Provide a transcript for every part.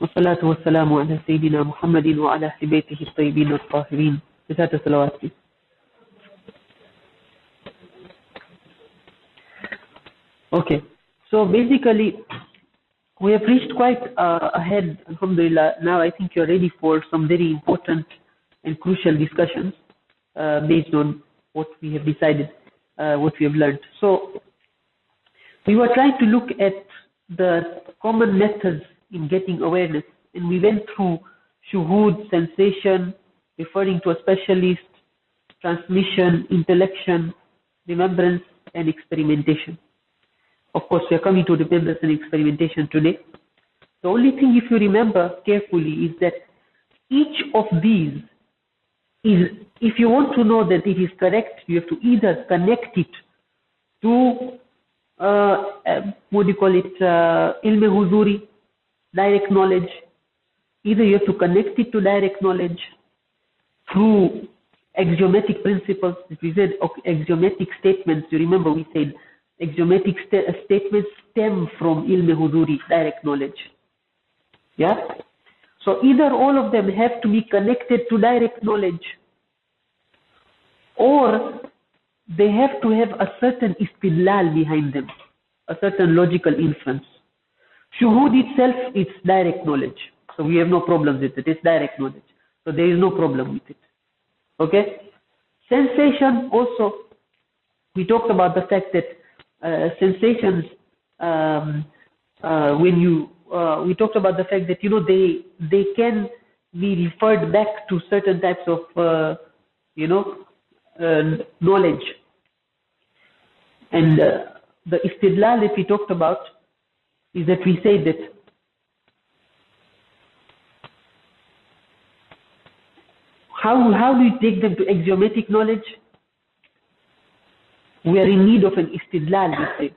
والصلاة والسلام على سيدنا محمد وعلى أهل بيته الطيبين الطاهرين. بثلاث صلوات. Okay, so basically we have reached quite ahead, alhamdulillah. Now I think you're ready for some very important and crucial discussions based on what we have decided, what we have learned. So we were trying to look at the common methods in getting awareness, and we went through shuhud, sensation, referring to a specialist, transmission, intellection, remembrance, and experimentation. Of course, we are coming to remembrance and experimentation today. The only thing, if you remember carefully, is that each of these is, if you want to know that it is correct, you have to either connect it to, what do you call it, ilm huzuri, direct knowledge. Either you have to connect it to direct knowledge through axiomatic principles. If we said axiomatic statements, you remember we said axiomatic statements stem from ilm huzuri, direct knowledge. Yeah? So either all of them have to be connected to direct knowledge, or they have to have a certain istidlal behind them, a certain logical inference. Shuhud itself is direct knowledge, so we have no problems with it. It's direct knowledge, so there is no problem with it. Okay? Sensation also, we talked about the fact that sensations, we talked about the fact that, you know, they can be referred back to certain types of, knowledge. And the istidlal that we talked about is that we say that how do we take them to axiomatic knowledge? We are in need of an istidlal, we said.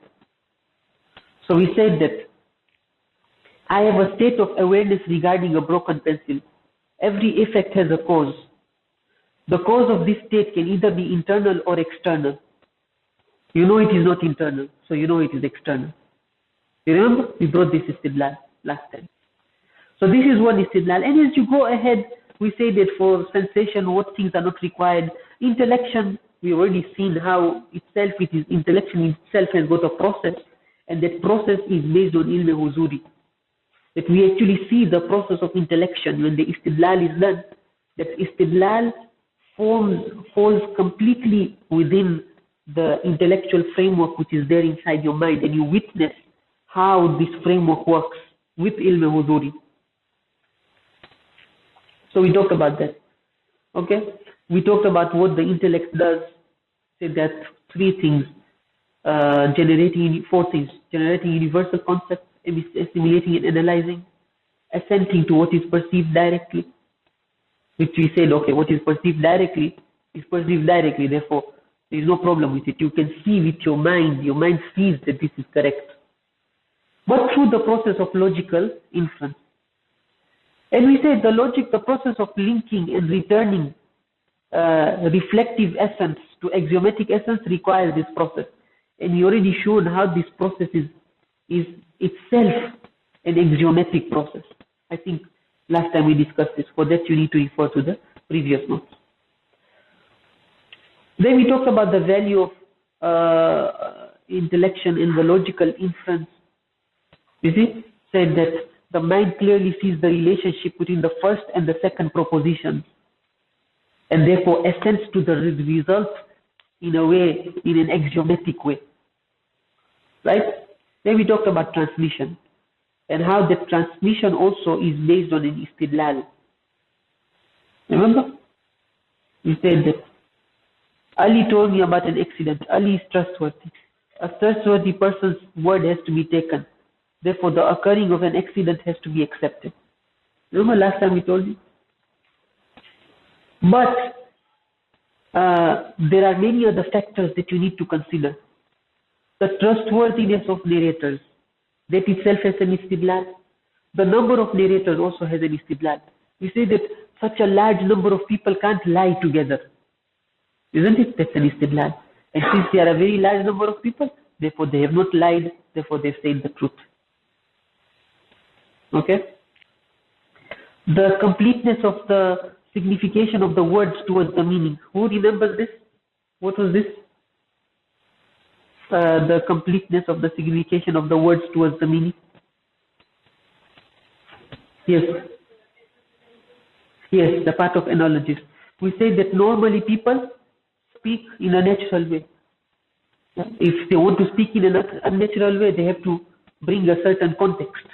So we said that I have a state of awareness regarding a broken pencil. Every effect has a cause. The cause of this state can either be internal or external. You know it is not internal, so you know it is external. You remember? We brought this istidlal last time. So this is one istidlal. And as you go ahead, we say that for sensation, what things are not required. Intellection, we've already seen how intellection itself has got a process, and that process is based on ilm huzuri. That we actually see the process of intellection when the istidlal is done. That istidlal falls completely within the intellectual framework which is there inside your mind, and you witness how this framework works with ilm huzuri. So we talked about that. Okay? We talked about what the intellect does. Said that three things, four things: generating universal concepts, assimilating and analyzing, assenting to what is perceived directly, which we said, okay, what is perceived directly is perceived directly, therefore there is no problem with it. You can see with your mind sees that this is correct. But through the process of logical inference. And we said the process of linking and returning reflective essence to axiomatic essence requires this process. And we already shown how this process is itself an axiomatic process. I think last time we discussed this. For that you need to refer to the previous notes. Then we talked about the value of intellection in the logical inference. You see, said that the mind clearly sees the relationship between the first and the second propositions, and therefore assents to the result in an axiomatic way. Right? Then we talked about transmission, and how the transmission also is based on an istidlal. Remember? We said that Ali told me about an accident. Ali is trustworthy. A trustworthy person's word has to be taken. Therefore, the occurring of an accident has to be accepted. Remember last time we told you? But there are many other factors that you need to consider. The trustworthiness of narrators, that itself has an istidlal. The number of narrators also has an istidlal. We say that such a large number of people can't lie together. Isn't it? That's an istidlal. And since there are a very large number of people, therefore they have not lied, therefore they've said the truth. Okay? The completeness of the signification of the words towards the meaning. Who remembers this? What was this? The completeness of the signification of the words towards the meaning. Yes. Yes, the part of analogies. We say that normally people speak in a natural way. If they want to speak in an unnatural way, they have to bring a certain context.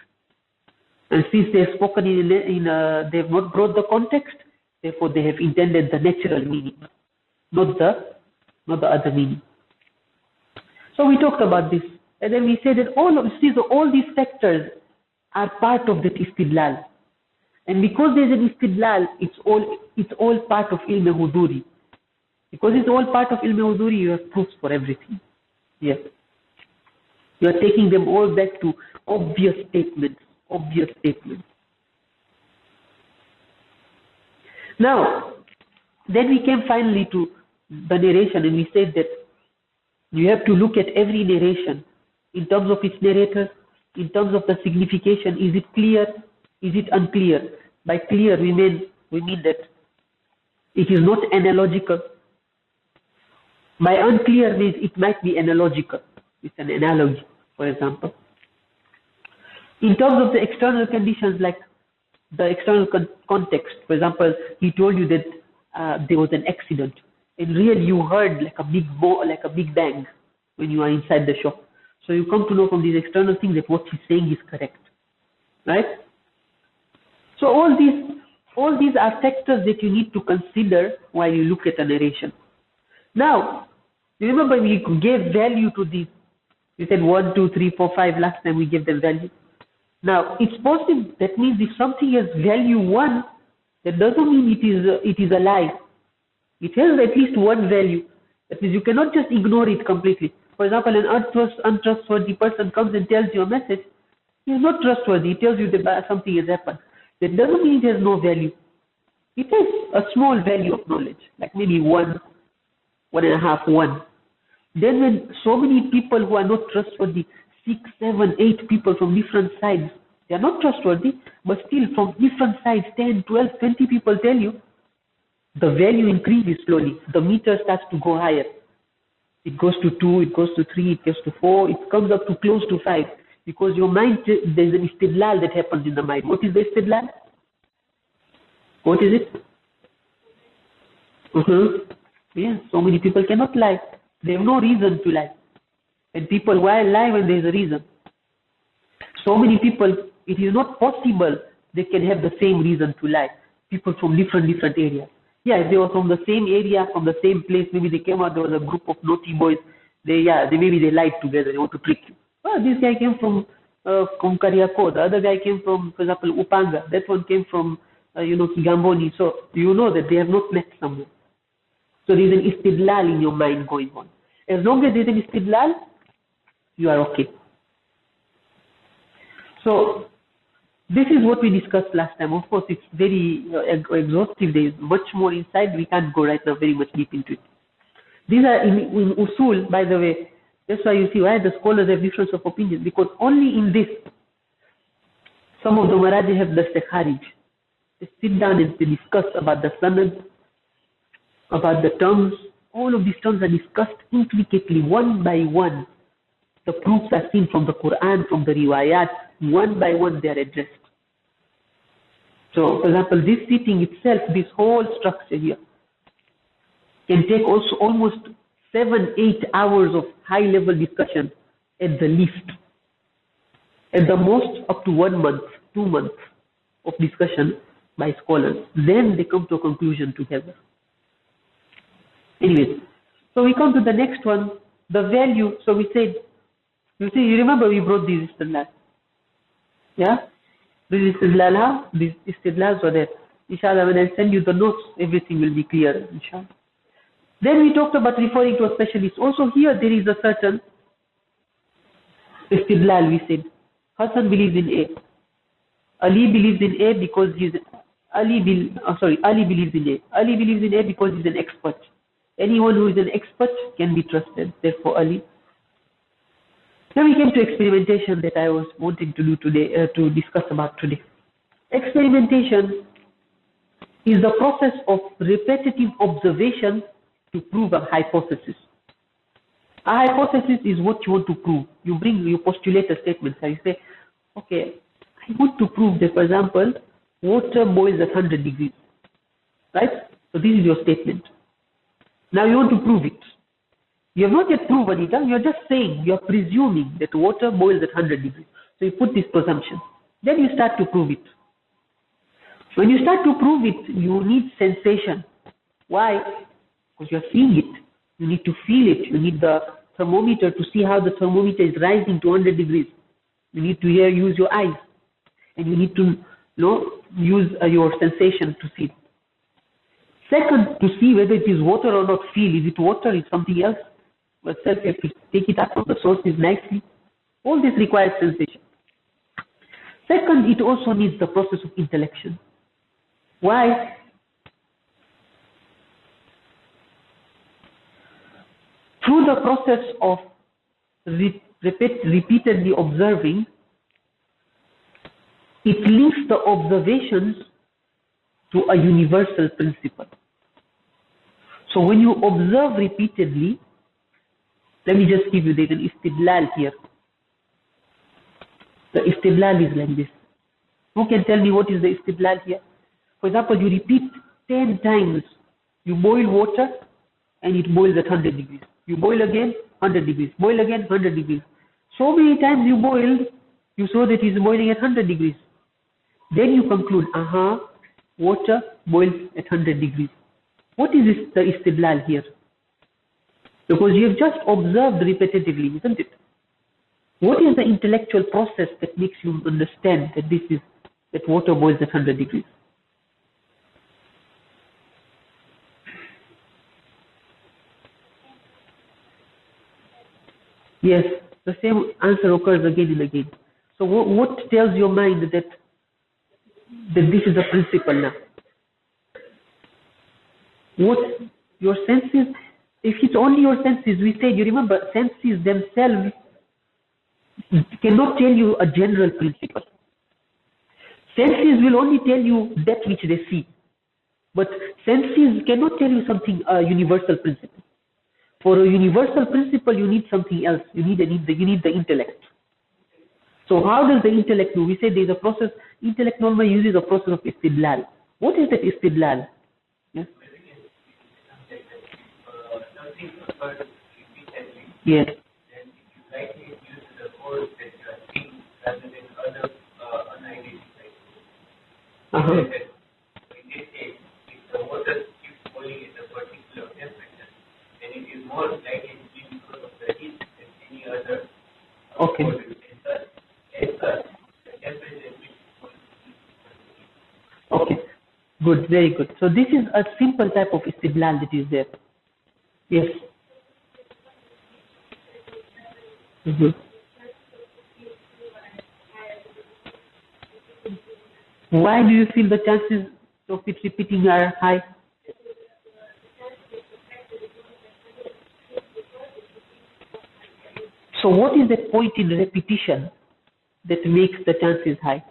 And since they have spoken they have not brought the context, therefore they have intended the natural meaning, not the other meaning. So we talked about this, and then we said that all these factors are part of that istidlal. And because there is an istidlal, it's all part of ilm huduri. Because it's all part of ilm huduri, you have proofs for everything. Yes. You are taking them all back to obvious statements. Now, then we came finally to the narration, and we said that you have to look at every narration in terms of its narrator, in terms of the signification. Is it clear? Is it unclear? By clear, we mean that it is not analogical. By unclear means it might be analogical. It's an analogy, for example. In terms of the external conditions, like the external context, for example, he told you that there was an accident. In real, you heard like a big bang when you are inside the shop. So you come to know from these external things that what he's saying is correct, right? So all these are factors that you need to consider while you look at a narration. Now, remember we gave value to these. We said 1, 2, 3, 4, 5 last time we gave them value. Now, it's positive. That means if something has value 1, that doesn't mean it is a lie. It has at least one value. That means you cannot just ignore it completely. For example, an untrustworthy person comes and tells you a message. He is not trustworthy. He tells you that something has happened. That doesn't mean it has no value. It has a small value of knowledge, like maybe 1, 1.5, 1. Then when so many people who are not trustworthy, 6, 7, 8 people from different sides, they are not trustworthy, but still from different sides, 10, 12, 20 people tell you, the value increases slowly. The meter starts to go higher. It goes to 2, it goes to 3, it goes to 4, it comes up to close to 5. Because your mind, there's an istidlal that happens in the mind. What is the istidlal? What is it? Yeah, so many people cannot lie. They have no reason to lie. And people, why lie when there is a reason? So many people, it is not possible they can have the same reason to lie. People from different areas. Yeah, if they were from the same area, from the same place, maybe they came out, there was a group of naughty boys. Maybe they lied together, they want to trick you. Well, this guy came from Kariako, the other guy came from, for example, Upanga, that one came from, Kigamboni. So you know that they have not met somewhere. So there is an istidlal in your mind going on. As long as there is an istidlal, you are okay. So this is what we discussed last time. Of course, it's very exhaustive. There is much more inside. We can't go right now very much deep into it. These are in usul, by the way. That's why you see why the scholars have difference of opinion, because only in this, some of the Maraji have the Sekharij. They sit down and they discuss about the sanad, about the terms. All of these terms are discussed intricately, one by one. The proofs are seen from the Quran, from the riwayat, one by one they are addressed. So, for example, this sitting itself, this whole structure here, can take also almost 7-8 hours of high-level discussion at the least. At the most, up to 1 month, 2 months of discussion by scholars. Then they come to a conclusion together. Anyways, so we come to the next one, the value. So we said, you remember we brought these istidlal. Yeah? These istidlal, these istidlals were there. Inshallah, when I send you the notes, everything will be clear, inshallah. Then we talked about referring to a specialist. Also here there is a certain istidlal, we said. Hassan believes in A. Ali believes in A because Ali believes in A. Ali believes in A because he's an expert. Anyone who is an expert can be trusted. Therefore, Ali. Then we came to experimentation that I was wanting to do today, to discuss about today. Experimentation is the process of repetitive observation to prove a hypothesis. A hypothesis is what you want to prove. You postulate a statement. So you say, okay, I want to prove that, for example, water boils at 100 degrees, right? So this is your statement. Now you want to prove it. You have not yet proven it. You're just saying, you're presuming that water boils at 100 degrees. So you put this presumption. Then you start to prove it. When you start to prove it, you need sensation. Why? Because you're seeing it. You need to feel it. You need the thermometer to see how the thermometer is rising to 100 degrees. You need to use your eyes. And you need to use your sensation to see it. Second, to see whether it is water or not, feel. Is it water? Is it something else? Well, you have to take it up from the sources nicely. All this requires sensation. Second, it also needs the process of intellection. Why? Through the process of repeatedly observing, it links the observations to a universal principle. So when you observe repeatedly, let me just give you the istidlal here. The istidlal is like this. Who can tell me what is the istidlal here? For example, you repeat 10 times. You boil water and it boils at 100 degrees. You boil again, 100 degrees. Boil again, 100 degrees. So many times you boiled, you saw that it is boiling at 100 degrees. Then you conclude, water boils at 100 degrees. What is the istidlal here? Because you have just observed repetitively, isn't it? What is the intellectual process that makes you understand that water boils at 100 degrees? Yes, the same answer occurs again and again. So what tells your mind that this is a principle now? What your senses, if it's only your senses, we say, you remember, senses themselves cannot tell you a general principle. Senses will only tell you that which they see. But senses cannot tell you something, a universal principle. For a universal principle, you need something else. You need the intellect. So how does the intellect do? We say there is a process. Intellect normally uses a process of istidlal. What is that istidlal? Yes. Yes. Okay. Okay. Good. Very good. So this is a simple type of istidlal that is there. Yes. Why do you feel the chances of it repeating are high? So what is the point in repetition that makes the chances high?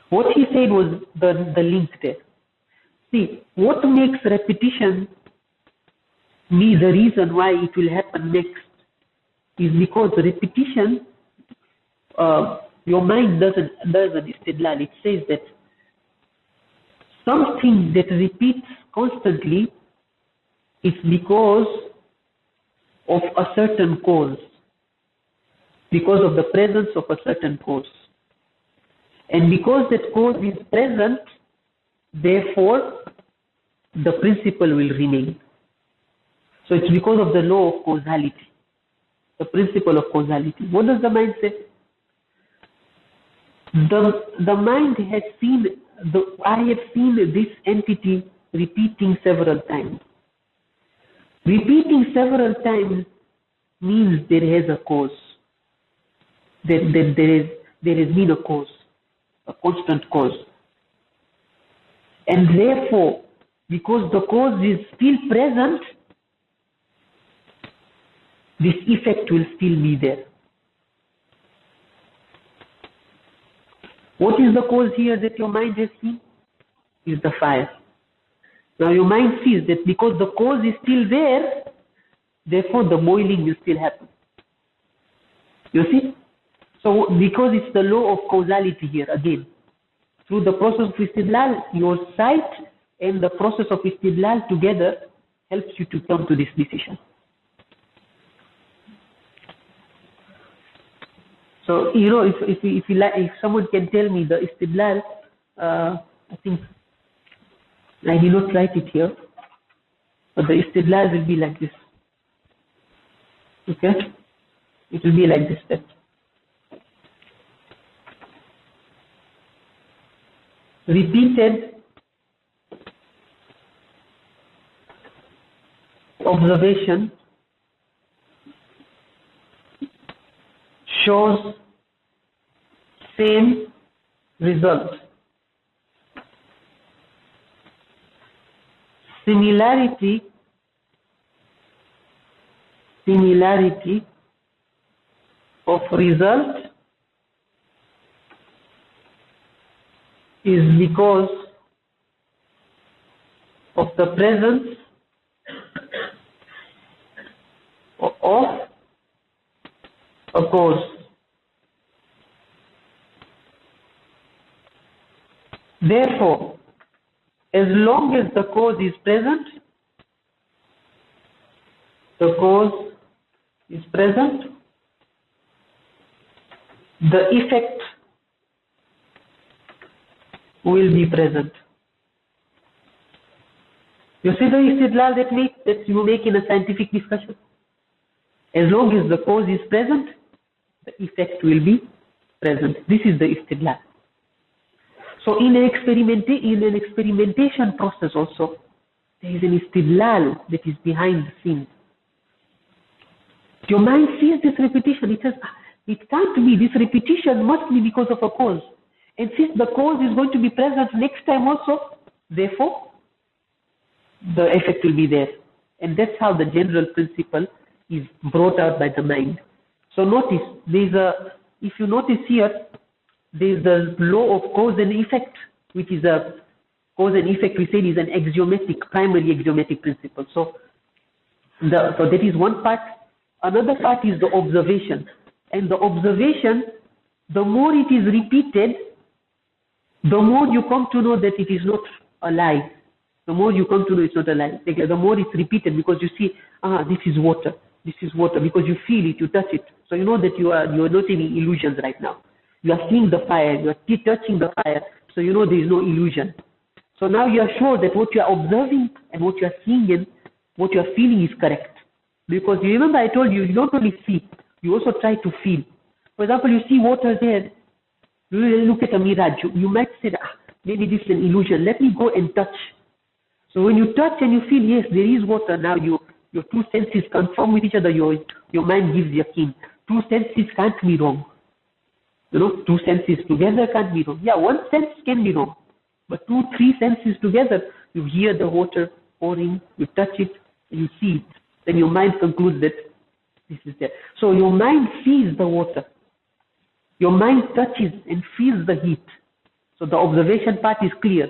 What he said was the link there. See, what makes repetition be the reason why it will happen next is because repetition, your mind doesn't istidlal. It says that something that repeats constantly is because of a certain cause, because of the presence of a certain cause. And because that cause is present, therefore, the principle will remain. So it's because of the law of causality, the principle of causality. What does the mind say? The mind has seen, I have seen this entity repeating several times. Repeating several times means there is a cause. There has been a cause, a constant cause. And therefore, because the cause is still present, this effect will still be there. What is the cause here that your mind has seen? is the fire. Now your mind sees that because the cause is still there, therefore the boiling will still happen. You see? So because it's the law of causality here again. Through the process of istidlal, your sight and the process of istidlal together helps you to come to this decision. So you know, if someone can tell me the istidlal, I think I did not write it here, but the istidlal will be like this. Okay, it will be like this step. Repeated observation shows same result. Similarity of result is because of the presence of a cause. Therefore, as long as the cause is present, the effect will be present. You see the istidlal that you make in a scientific discussion? As long as the cause is present, the effect will be present. This is the istidlal. So in an experimentation process also, there is an istidlal that is behind the scenes. Your mind sees this repetition. It says, it can't be. This repetition must be because of a cause. And since the cause is going to be present next time also, therefore, the effect will be there. And that's how the general principle is brought out by the mind. So notice, if you notice here, there is the law of cause and effect, which is a cause and effect, we said, is an primary axiomatic principle. So that is one part. Another part is the observation. And the observation, the more it is repeated, the more you come to know that it is not a lie. The more you come to know it's not a lie. The more it's repeated, because you see, this is water, because you feel it, you touch it. So you know that you are not having illusions right now. You are seeing the fire, you are touching the fire, so you know there is no illusion. So now you are sure that what you are observing and what you are seeing and what you are feeling is correct. Because you remember I told you, you don't only see, you also try to feel. For example, you see water there, you look at a mirage, you might say, maybe this is an illusion, let me go and touch. So when you touch and you feel, yes, there is water, now your two senses confirm with each other, your mind gives yakin. Two senses can't be wrong. You know, two senses together can't be wrong. Yeah, one sense can be wrong. But 2, 3 senses together, you hear the water pouring, you touch it, you see it. Then your mind concludes that this is there. So your mind sees the water. Your mind touches and feels the heat. So the observation part is clear.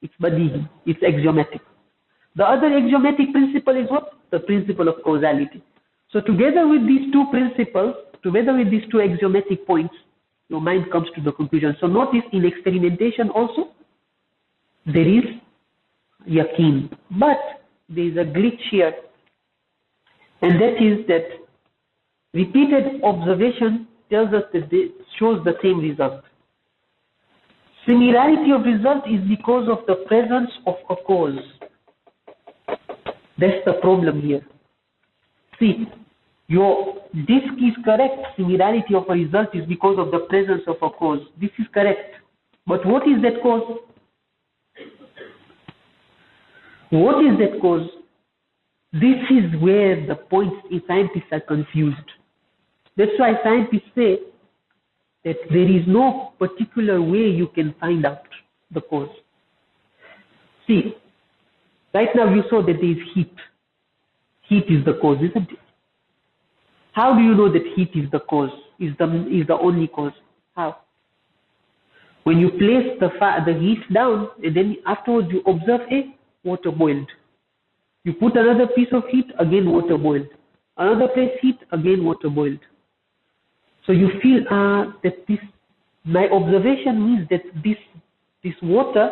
It's badihi, it's axiomatic. The other axiomatic principle is what? The principle of causality. So together with these two principles, together with these two axiomatic points, your mind comes to the conclusion. So notice in experimentation also, there is yaqeen. But there is a glitch here. And that is that repeated observation tells us that it shows the same result. Similarity of result is because of the presence of a cause. That's the problem here. See, your disk is correct. Similarity of a result is because of the presence of a cause. This is correct. But what is that cause? What is that cause? This is where the points in scientists are confused. That's why scientists say that there is no particular way you can find out the cause. See, right now you saw that there is heat. Heat is the cause, isn't it? How do you know that heat is the cause, is the only cause? How? When you place the heat down, and then afterwards you observe water boiled. You put another piece of heat, again water boiled. Another place heat, again water boiled. So you feel that this, my observation means that this water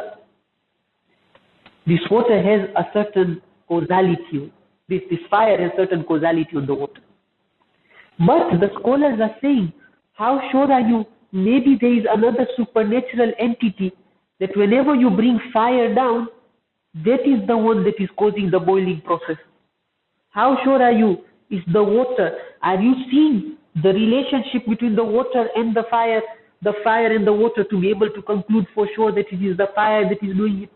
has a certain causality. This fire has certain causality on the water. But the scholars are saying, how sure are you? Maybe there is another supernatural entity that whenever you bring fire down, that is the one that is causing the boiling process. How sure are you? Is the water? Are you seeing the relationship between the water and the fire and the water, to be able to conclude for sure that it is the fire that is doing it?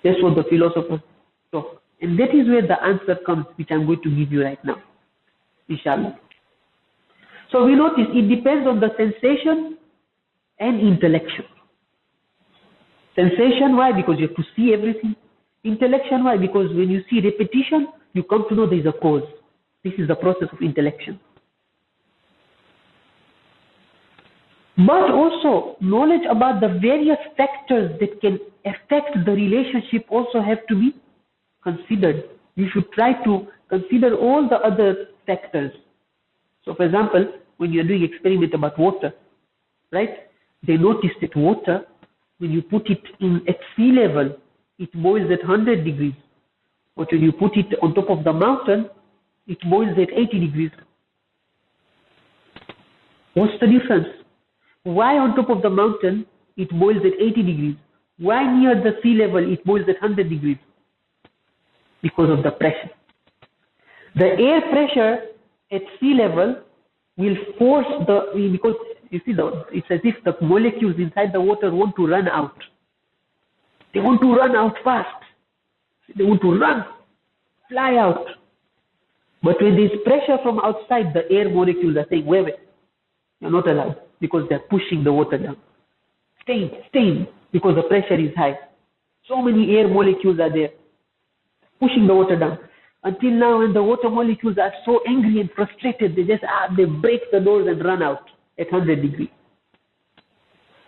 That's what the philosophers talk. And that is where the answer comes, which I'm going to give you right now, inshallah. So we notice it depends on the sensation and intellection. Sensation, why? Because you have to see everything. Intellection, why? Because when you see repetition, you come to know there is a cause. This is the process of intellection. But also, knowledge about the various factors that can affect the relationship also have to be considered. You should try to consider all the other factors. So, for example, when you're doing experiment about water, right? They noticed that water, when you put it at sea level, it boils at 100 degrees. But when you put it on top of the mountain, it boils at 80 degrees. What's the difference? Why on top of the mountain it boils at 80 degrees? Why near the sea level it boils at 100 degrees? Because of the pressure. The air pressure at sea level will force because you see, it's as if the molecules inside the water want to run out. They want to run out fast. They want to run, fly out. But when there is pressure from outside, the air molecules are saying, wait, you're not allowed, because they're pushing the water down. Stay, because the pressure is high. So many air molecules are there, pushing the water down. Until now, when the water molecules are so angry and frustrated, they break the doors and run out at 100 degrees.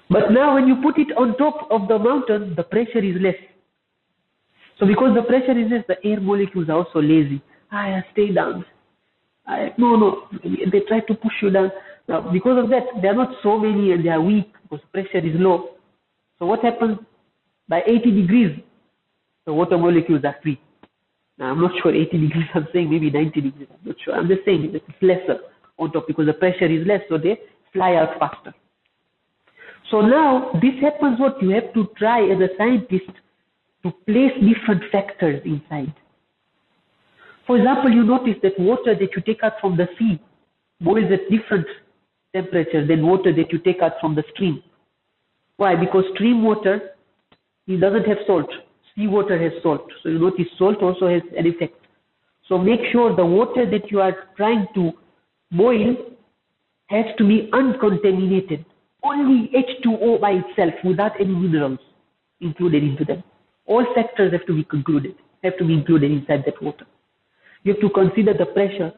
But now when you put it on top of the mountain, the pressure is less. So because the pressure is less, the air molecules are also lazy. Stay down. No, they try to push you down. Now, because of that, there are not so many and they are weak because pressure is low. So what happens? By 80 degrees, the water molecules are free. Now, I'm not sure 80 degrees, I'm saying maybe 90 degrees. I'm not sure. I'm just saying it's lesser on top because the pressure is less, so they fly out faster. So now, this happens what? You have to try as a scientist to place different factors inside. For example, you notice that water that you take out from the sea boils at different temperature than water that you take out from the stream. Why? Because stream water, it doesn't have salt. Seawater has salt. So you notice salt also has an effect. So make sure the water that you are trying to boil has to be uncontaminated. Only H2O by itself without any minerals included into them. All factors have to be included inside that water. You have to consider the pressure.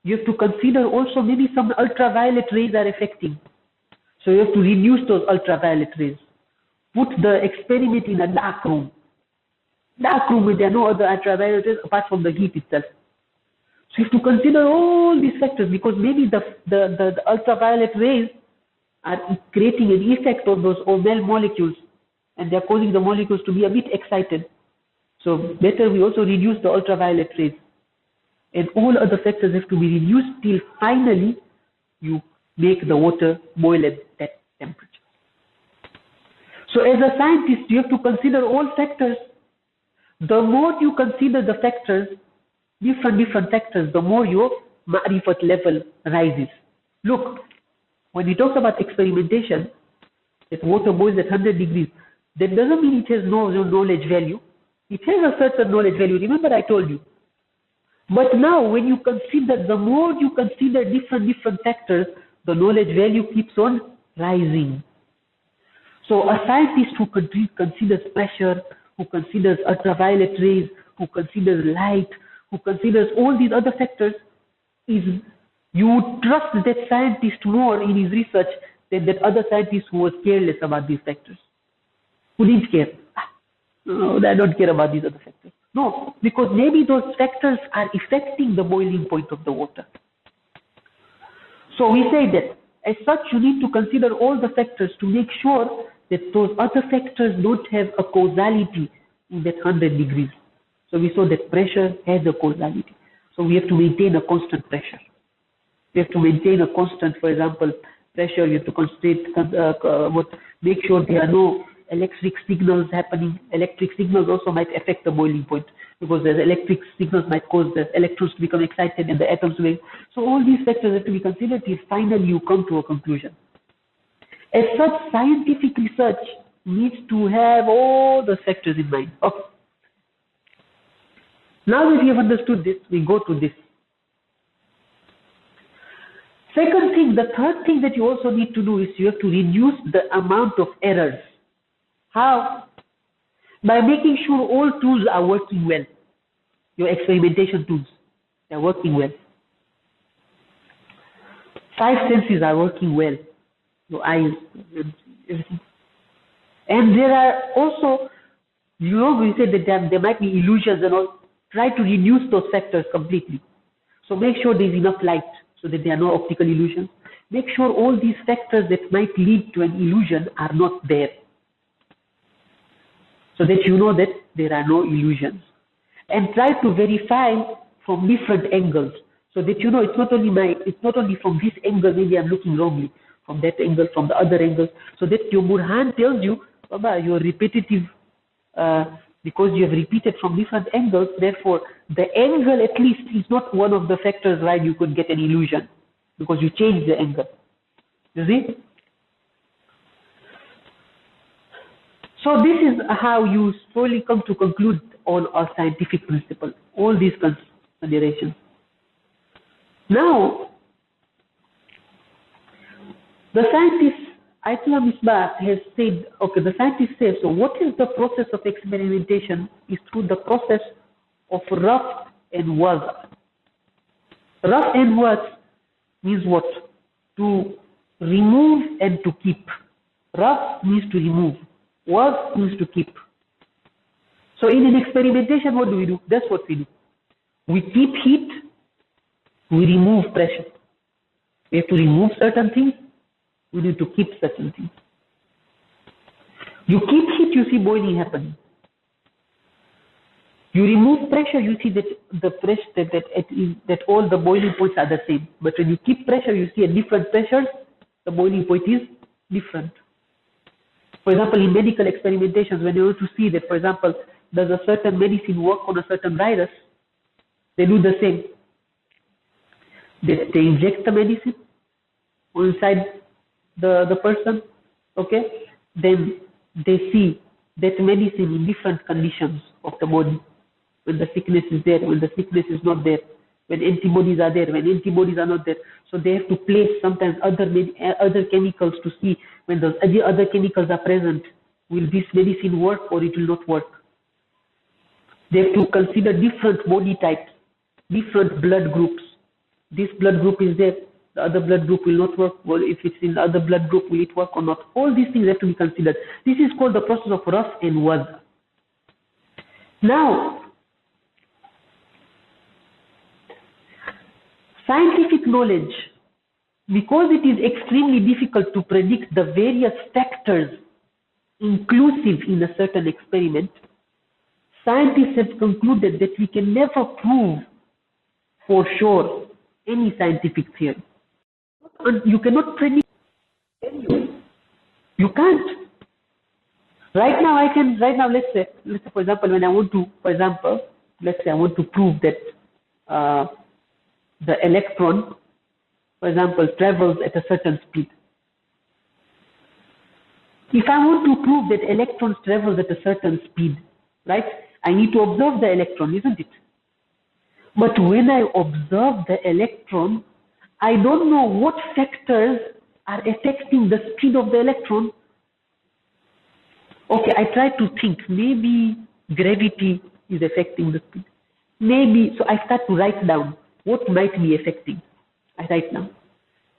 You have to consider also maybe some ultraviolet rays are affecting. So you have to reduce those ultraviolet rays. Put the experiment in a dark room. Dark room where there are no other ultraviolet rays apart from the heat itself. So you have to consider all these factors because maybe the ultraviolet rays are creating an effect on those OMEL molecules and they are causing the molecules to be a bit excited. So better we also reduce the ultraviolet rays. And all other factors have to be reduced till finally you make the water boil at that temperature. So as a scientist, you have to consider all factors. The more you consider the factors, different factors, the more your ma'rifat level rises. Look, when we talk about experimentation, that water boils at 100 degrees, that doesn't mean it has no knowledge value. It has a certain knowledge value. Remember I told you. But now when you consider, the more you consider different factors, the knowledge value keeps on rising. So a scientist who considers pressure, who considers ultraviolet rays, who considers light, who considers all these other factors, you trust that scientist more in his research than that other scientists who were careless about these factors, who didn't care. No, I don't care about these other factors. No, because maybe those factors are affecting the boiling point of the water. So we say that as such, you need to consider all the factors to make sure that those other factors don't have a causality in that 100 degrees. So we saw that pressure has a causality. So we have to maintain a constant pressure. We have to maintain a constant, for example, pressure. You have to make sure there are no electric signals happening. Electric signals also might affect the boiling point, because the electric signals might cause the electrons to become excited and the atoms will. So all these factors have to be considered till finally you come to a conclusion. As such, scientific research needs to have all the factors in mind. Okay. Now that we have understood this, we go to this. Second thing, the third thing that you also need to do is you have to reduce the amount of errors. How? By making sure all tools are working well. Your experimentation tools, they are working well. 5 senses are working well. Your eyes, everything. And there are also, we said that there might be illusions and all. Try to reduce those factors completely. So make sure there is enough light so that there are no optical illusions. Make sure all these factors that might lead to an illusion are not there, so that you know that there are no illusions. And try to verify from different angles, so that you know it's not only from this angle maybe I'm looking wrongly, from that angle, from the other angle, so that your Burhan tells you, Baba, you're repetitive, because you have repeated from different angles, therefore the angle at least is not one of the factors why you could get an illusion, because you changed the angle. You see? So this is how you slowly come to conclude on a scientific principle, all these considerations. Now, the scientist, Ayatollah Misbah has said, okay, the scientist says, so what is the process of experimentation? Is through the process of raf and waz. Raf and waz means what? To remove and to keep. Raf means to remove. Waz means to keep. So in an experimentation, what do? That's what we do. We keep heat, we remove pressure. We have to remove certain things, we need to keep certain things. You keep heat, you see boiling happening. You remove pressure, you see that the pressure that all the boiling points are the same. But when you keep pressure, you see at different pressures, the boiling point is different. For example, in medical experimentations, when you want to see that, for example, does a certain medicine work on a certain virus, they do the same. They inject the medicine inside the person, okay? Then they see that medicine in different conditions of the body. When the sickness is there, when the sickness is not there, when antibodies are there, when antibodies are not there. So they have to place sometimes other chemicals to see when those other chemicals are present, will this medicine work or it will not work. They have to consider different body types, different blood groups. This blood group is there, the other blood group will not work. Well, if it's in the other blood group, will it work or not? All these things have to be considered. This is called the process of raf and waz. Now, scientific knowledge, because it is extremely difficult to predict the various factors inclusive in a certain experiment, scientists have concluded that we can never prove for sure any scientific theory. You cannot predict. You can't. Right now, let's say, for example, when I want to, let's say I want to prove that the electron, for example, travels at a certain speed. If I want to prove that electrons travel at a certain speed, right, I need to observe the electron, isn't it? But when I observe the electron, I don't know what factors are affecting the speed of the electron. Okay, I try to think, maybe gravity is affecting the speed. Maybe, so I start to write down what might be affecting. I write down.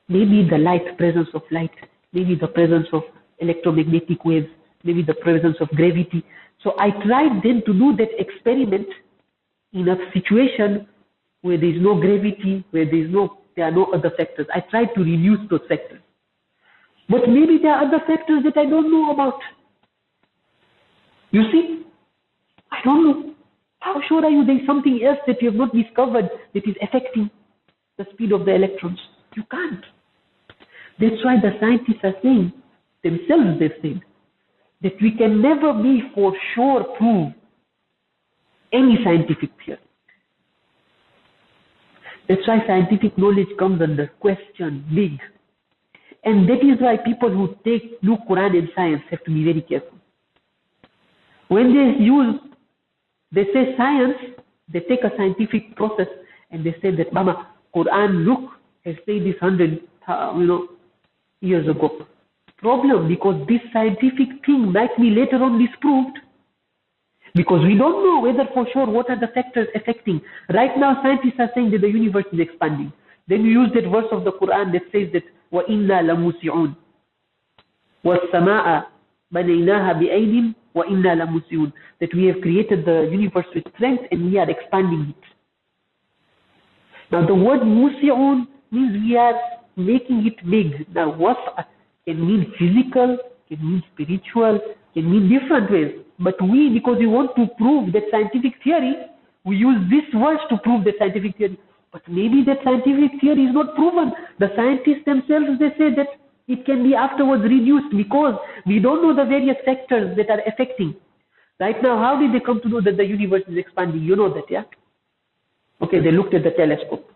Maybe the light, presence of light. maybe the presence of electromagnetic waves, maybe the presence of gravity. So I tried then to do that experiment in a situation where there is no gravity, where there are no other factors. I tried to reduce those factors. But maybe there are other factors that I don't know about. You see, I don't know. How sure are you there is something else that you have not discovered that is affecting the speed of the electrons? You can't. That's why the scientists are saying, themselves they've said, that we can never be for sure prove any scientific theory. That's why scientific knowledge comes under question, big. And that is why people who do Quran and science have to be very careful. When they say science, they take a scientific process and they say that, Mama, Quran, look, has said this 100 years ago. Problem, because this scientific thing might be later on disproved. Because we don't know whether for sure what are the factors affecting. Right now, scientists are saying that the universe is expanding. Then you use that verse of the Quran that says that وَإِنَّا لَمُوسِعُونَ وَالسَّمَاءَ بَنَيْنَاهَا بِأَيْدٍ وَإِنَّا لَمُوسِعُونَ, that we have created the universe with strength and we are expanding it. Now the word musi'un means we are making it big. Now wasa can mean physical, can mean spiritual, can mean different ways. But we, because we want to prove that scientific theory, we use this verse to prove that scientific theory. But maybe that scientific theory is not proven. The scientists themselves, they say that it can be afterwards reduced because we don't know the various factors that are affecting. Right now, how did they come to know that the universe is expanding? You know that, yeah? Okay, they looked at the telescope.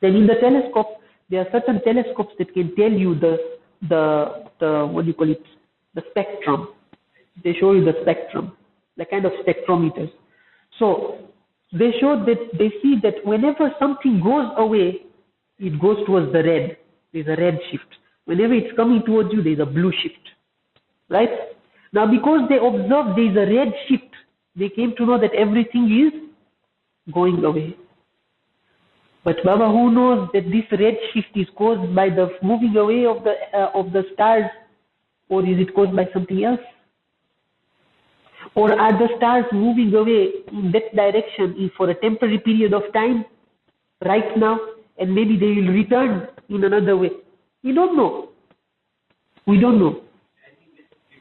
Then in the telescope, there are certain telescopes that can tell you the what do you call it, the spectrum. They show you the spectrum, the kind of spectrometers. So they show that they see that whenever something goes away, it goes towards the red. There's a red shift. Whenever it's coming towards you, there's a blue shift. Right? Now because they observed there's a red shift, they came to know that everything is going away. But Baba, who knows that this red shift is caused by the moving away of the stars, or is it caused by something else? Or are the stars moving away in that direction for a temporary period of time right now, and maybe they will return in another way? We don't know. We don't know.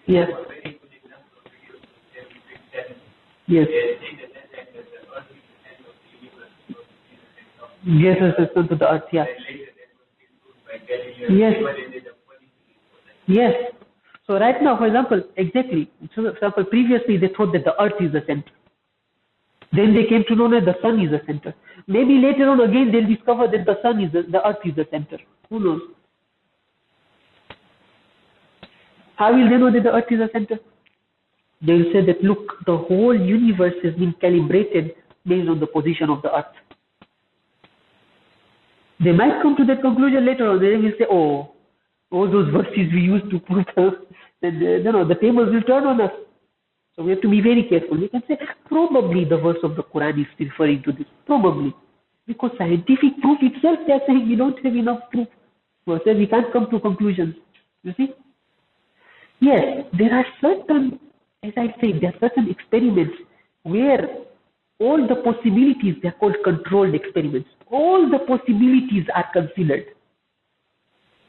Yes. Yes. Yes, to the earth, yeah. Yes. Yes. So right now, for example, exactly. So for example, previously they thought that the earth is the center. Then they came to know that the sun is the center. Maybe later on again they'll discover that the sun is the earth is the center. Who knows? How will they know that the earth is the center? They will say that, look, the whole universe has been calibrated based on the position of the earth. They might come to that conclusion later on. They will say, oh, all those verses we used to prove that the tables will turn on us. So we have to be very careful. We can say probably the verse of the Quran is referring to this. Probably. Because scientific proof itself, they are saying we don't have enough proof. So we can't come to conclusions. You see? Yes, there are certain, as I said, there are certain experiments where all the possibilities, they are called controlled experiments. All the possibilities are considered.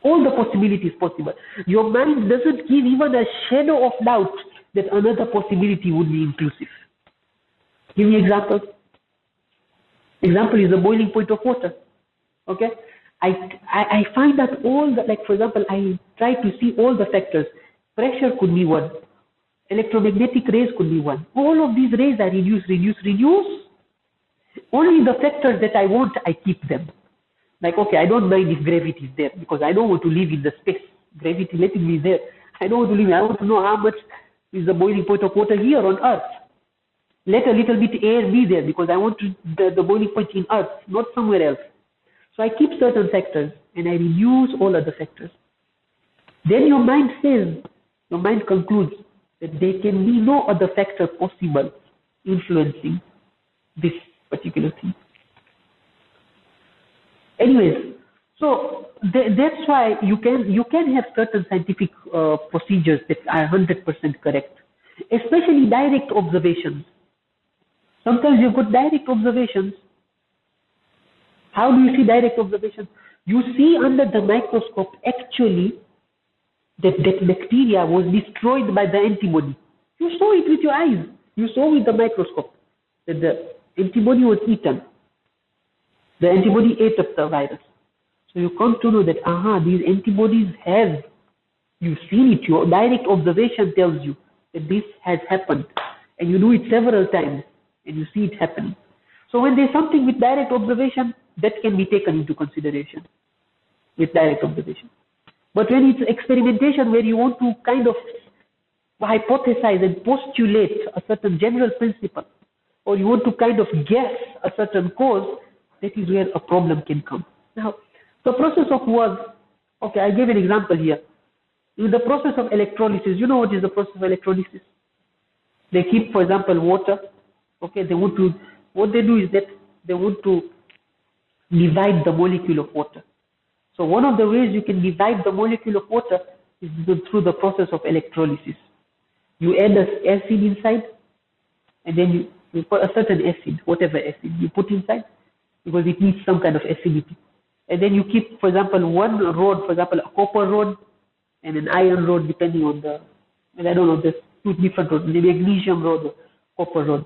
All the possibilities possible. Your mind doesn't give even a shadow of doubt that another possibility would be inclusive. Give me examples. Example is the boiling point of water. Okay? I find that all the, like for example, I try to see all the factors. Pressure could be one. Electromagnetic rays could be one. All of these rays are reduce. Only the factors that I want, I keep them. Like, okay, I don't mind if gravity is there because I don't want to live in the space. Gravity, let it be there. I don't want to live. I want to know how much is the boiling point of water here on Earth. Let a little bit air be there because I want the boiling point in Earth, not somewhere else. So I keep certain factors and I reduce all other factors. Then your mind concludes that there can be no other factor possible influencing this particular thing. Anyways, So that's why you can have certain scientific procedures that are 100% correct, especially direct observations. Sometimes you've got direct observations. How do you see direct observations? You see under the microscope actually that bacteria was destroyed by the antibody. You saw it with your eyes. You saw with the microscope that the antibody was eaten. The antibody ate up the virus. So you come to know that, these antibodies have, you've seen it, your direct observation tells you that this has happened. And you do it several times and you see it happening. So when there's something with direct observation, that can be taken into consideration with direct observation. But when it's experimentation where you want to kind of hypothesize and postulate a certain general principle, or you want to kind of guess a certain cause, that is where a problem can come. Now, the process of work, okay, I gave an example here. In the process of electrolysis, you know what is the process of electrolysis? They keep, for example, water. Okay, what they do is that they want to divide the molecule of water. So one of the ways you can divide the molecule of water is through the process of electrolysis. You add an acid inside, and then you put a certain acid, whatever acid you put inside, because it needs some kind of acidity. And then you keep, for example, one rod, for example, a copper rod and an iron rod, depending on the, and I don't know, there's two different rods, the magnesium rod or copper rod.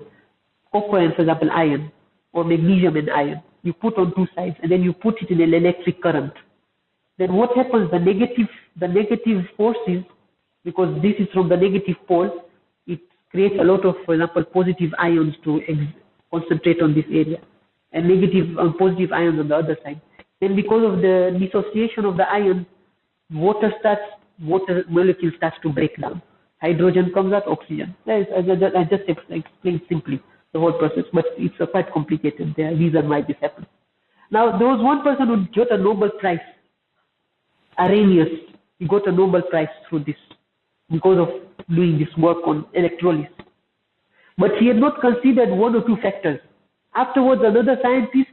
Copper and, for example, iron, or magnesium and iron. You put on two sides, and then you put it in an electric current. Then what happens, the negative forces, because this is from the negative pole, it creates a lot of, for example, positive ions to concentrate on this area, and negative and positive ions on the other side. Then because of the dissociation of the ions, water molecule starts to break down. Hydrogen comes out, oxygen. I just explained simply the whole process, but it's quite complicated. There are reasons why this happens. Now, there was one person who got a Nobel Prize, Arrhenius. He got a Nobel Prize through this, because of doing this work on electrolysis. But he had not considered one or two factors. Afterwards, another scientist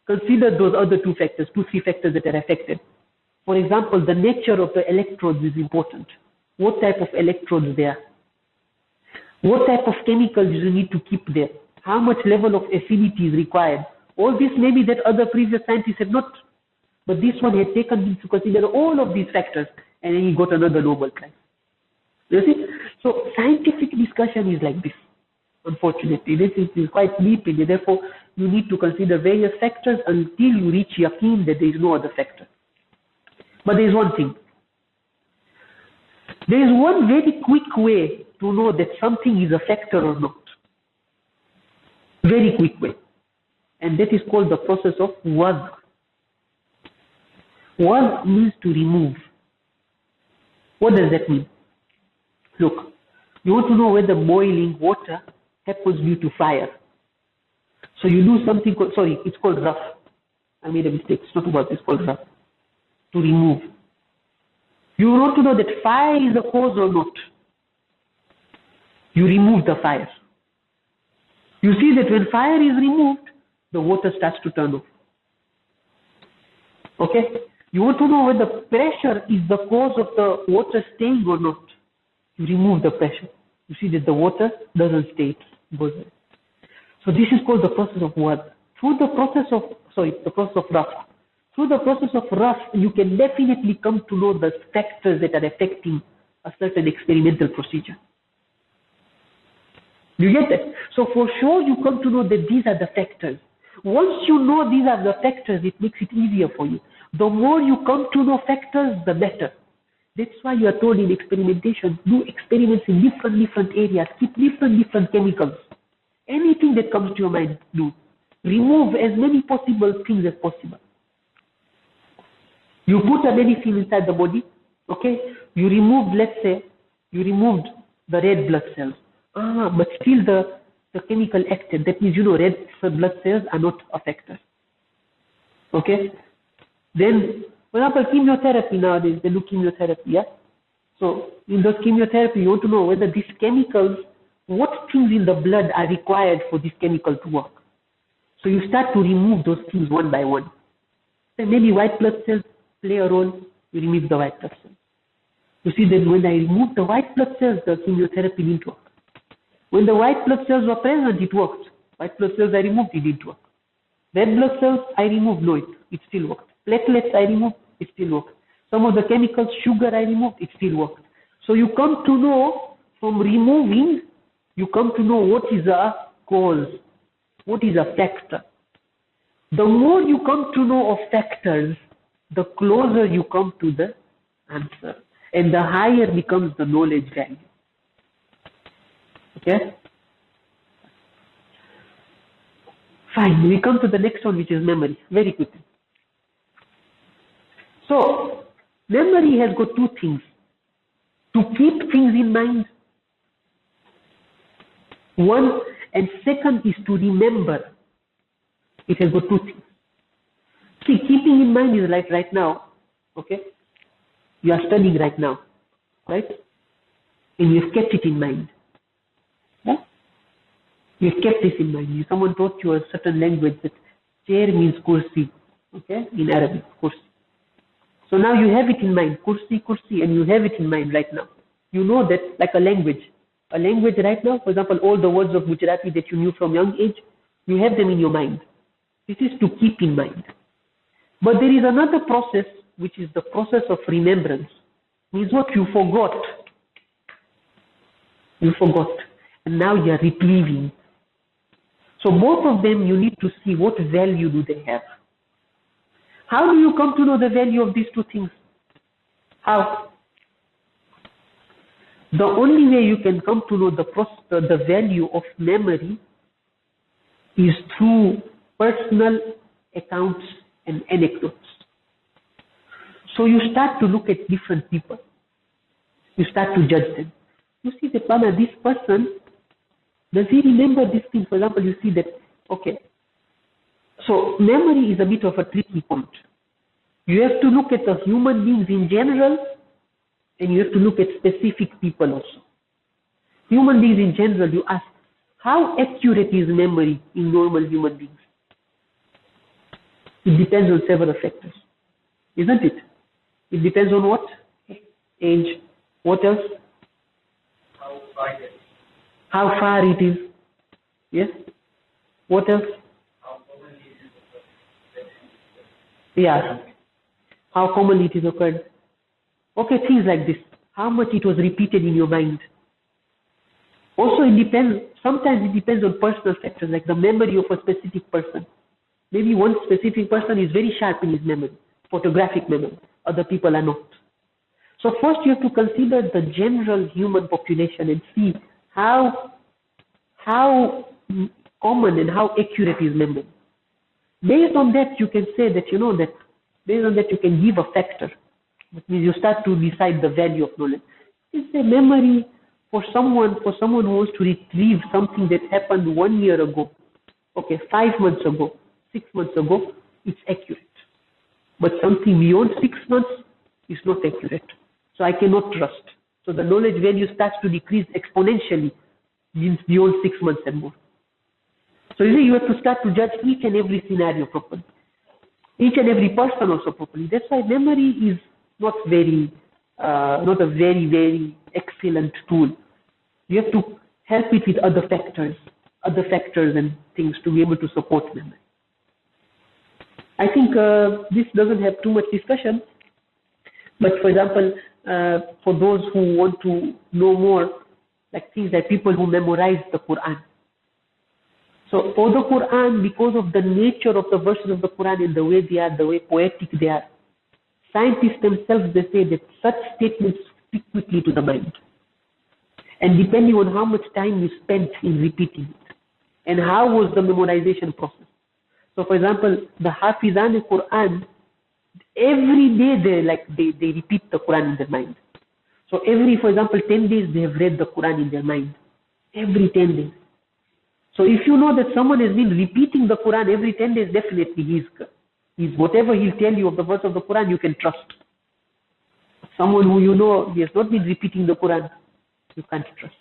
considered those other two factors, 2-3 factors that are affected. For example, the nature of the electrodes is important. What type of electrodes there? What type of chemicals you need to keep there? How much level of affinity is required? All this maybe that other previous scientists had not, but this one had taken into consider all of these factors, and then he got another Nobel Prize. You see? So scientific discussion is like this. Unfortunately, this is quite deep, and therefore you need to consider various factors until you reach yaqeen that there is no other factor. But there is one thing. There is one very quick way to know that something is a factor or not. Very quick way. And that is called the process of wazn. Wazn means to remove. What does that mean? Look, you want to know whether boiling water happens due to fire. So you do something called, sorry, it's called rough. I made a mistake. It's not about this, it's called rough. To remove. You want to know that fire is the cause or not. You remove the fire. You see that when fire is removed, the water starts to turn off. Okay? You want to know whether pressure is the cause of the water staying or not. You remove the pressure. You see that the water doesn't stay, it goes away. So this is called the process of wazn. Through the process of, the process of raf. Through the process of raf, you can definitely come to know the factors that are affecting a certain experimental procedure. You get that? So for sure you come to know that these are the factors. Once you know these are the factors, it makes it easier for you. The more you come to know factors, the better. That's why you are told in experimentation, do experiments in different areas, keep different chemicals. Anything that comes to your mind, do. Remove as many possible things as possible. You put a medicine inside the body, okay? You removed, let's say, you removed the red blood cells. But still the chemical acted. That means, red blood cells are not affected. Okay? Then, for example, chemotherapy nowadays, they do chemotherapy, yeah? So, in those chemotherapy, you want to know whether these chemicals, what things in the blood are required for this chemical to work. So you start to remove those things one by one. Then maybe white blood cells play a role, you remove the white blood cells. You see that when I remove the white blood cells, the chemotherapy didn't work. When the white blood cells were present, it worked. White blood cells I removed, it didn't work. Red blood cells I removed, no, it still worked. Platelets I removed, it still worked. Some of the chemicals, sugar I removed, it still worked. So you come to know from removing, you come to know what is a cause, what is a factor. The more you come to know of factors, the closer you come to the answer, and the higher becomes the knowledge value. Okay? Fine, we come to the next one, which is memory, very quickly. So, memory has got two things. To keep things in mind, one, and second is to remember. It has got two things. See, keeping in mind is like right now, okay? You are studying right now, right? And you have kept it in mind. Yeah? You have kept this in mind. Someone taught you a certain language that chair means kursi, okay? In Arabic, kursi. So now you have it in mind, kursi, kursi, and you have it in mind right now. You know that like a language. A language right now, for example, all the words of Gujarati that you knew from young age, you have them in your mind. This is to keep in mind. But there is another process, which is the process of remembrance. Means what? You forgot. You forgot. And now you are retrieving. So both of them, you need to see what value do they have. How do you come to know the value of these two things? How? The only way you can come to know the value of memory is through personal accounts and anecdotes. So you start to look at different people. You start to judge them. You see that, this person, does he remember this thing? For example, you see that, okay. So memory is a bit of a tricky point. You have to look at the human beings in general, and you have to look at specific people also. Human beings in general, you ask, how accurate is memory in normal human beings? It depends on several factors, isn't it? It depends on what? Age. What else? How far it is. Yes? What else? Yeah. How commonly it is occurred. Okay, things like this. How much it was repeated in your mind. Also, it depends. Sometimes it depends on personal factors, like the memory of a specific person. Maybe one specific person is very sharp in his memory, photographic memory. Other people are not. So first you have to consider the general human population and see how common and how accurate is memory. Based on that, you can say that, based on that you can give a factor. That means you start to decide the value of knowledge. It's a memory for someone who wants to retrieve something that happened 1 year ago. Okay, 5 months ago, 6 months ago, it's accurate. But something beyond 6 months is not accurate. So I cannot trust. So the knowledge value starts to decrease exponentially beyond 6 months and more. So you have to start to judge each and every scenario properly. Each and every person also properly. That's why memory is not a very, very excellent tool. You have to help it with other factors and things to be able to support memory. I think this doesn't have too much discussion, but for example, for those who want to know more, like things like people who memorize the Quran. So for the Quran, because of the nature of the verses of the Quran and the way they are, the way poetic they are, scientists themselves, they say that such statements stick quickly to the mind. And depending on how much time you spent in repeating it, and how was the memorization process. So for example, the Hafizan Quran, every day they repeat the Quran in their mind. So for example, 10 days they have read the Quran in their mind. Every 10 days. So if you know that someone has been repeating the Quran every 10 days, definitely he's whatever he'll tell you of the verse of the Quran, you can trust. Someone who he has not been repeating the Quran, you can't trust.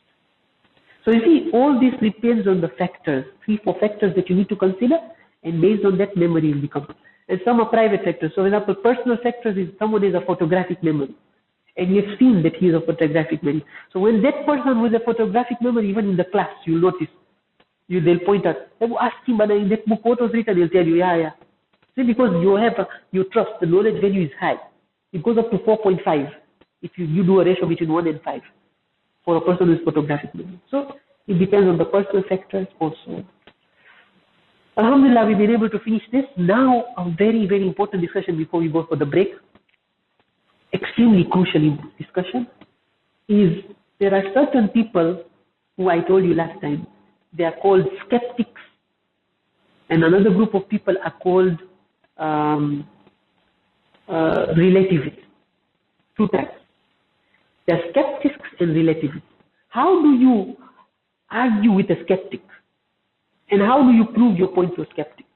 So you see, all this depends on the factors, 3-4 factors that you need to consider, and based on that, memory will become. and some are private sector. So, for example, personal sector is someone has a photographic memory, and you've seen that he has a photographic memory. So, when that person with a photographic memory, even in the class, you'll notice, they'll point out, ask him, but in that book, what was written? He'll tell you, yeah. See, because you trust, the knowledge value is high. It goes up to 4.5 if you do a ratio between 1 and 5 for a person with photographic memory. So, it depends on the personal factors also. Alhamdulillah, we've been able to finish this. Now, a very, very important discussion before we go for the break, extremely crucial discussion, is there are certain people who I told you last time, they are called skeptics, and another group of people are called relativists. Two types. They are skeptics and relativists. How do you argue with a skeptic? And how do you prove your point to a skeptic?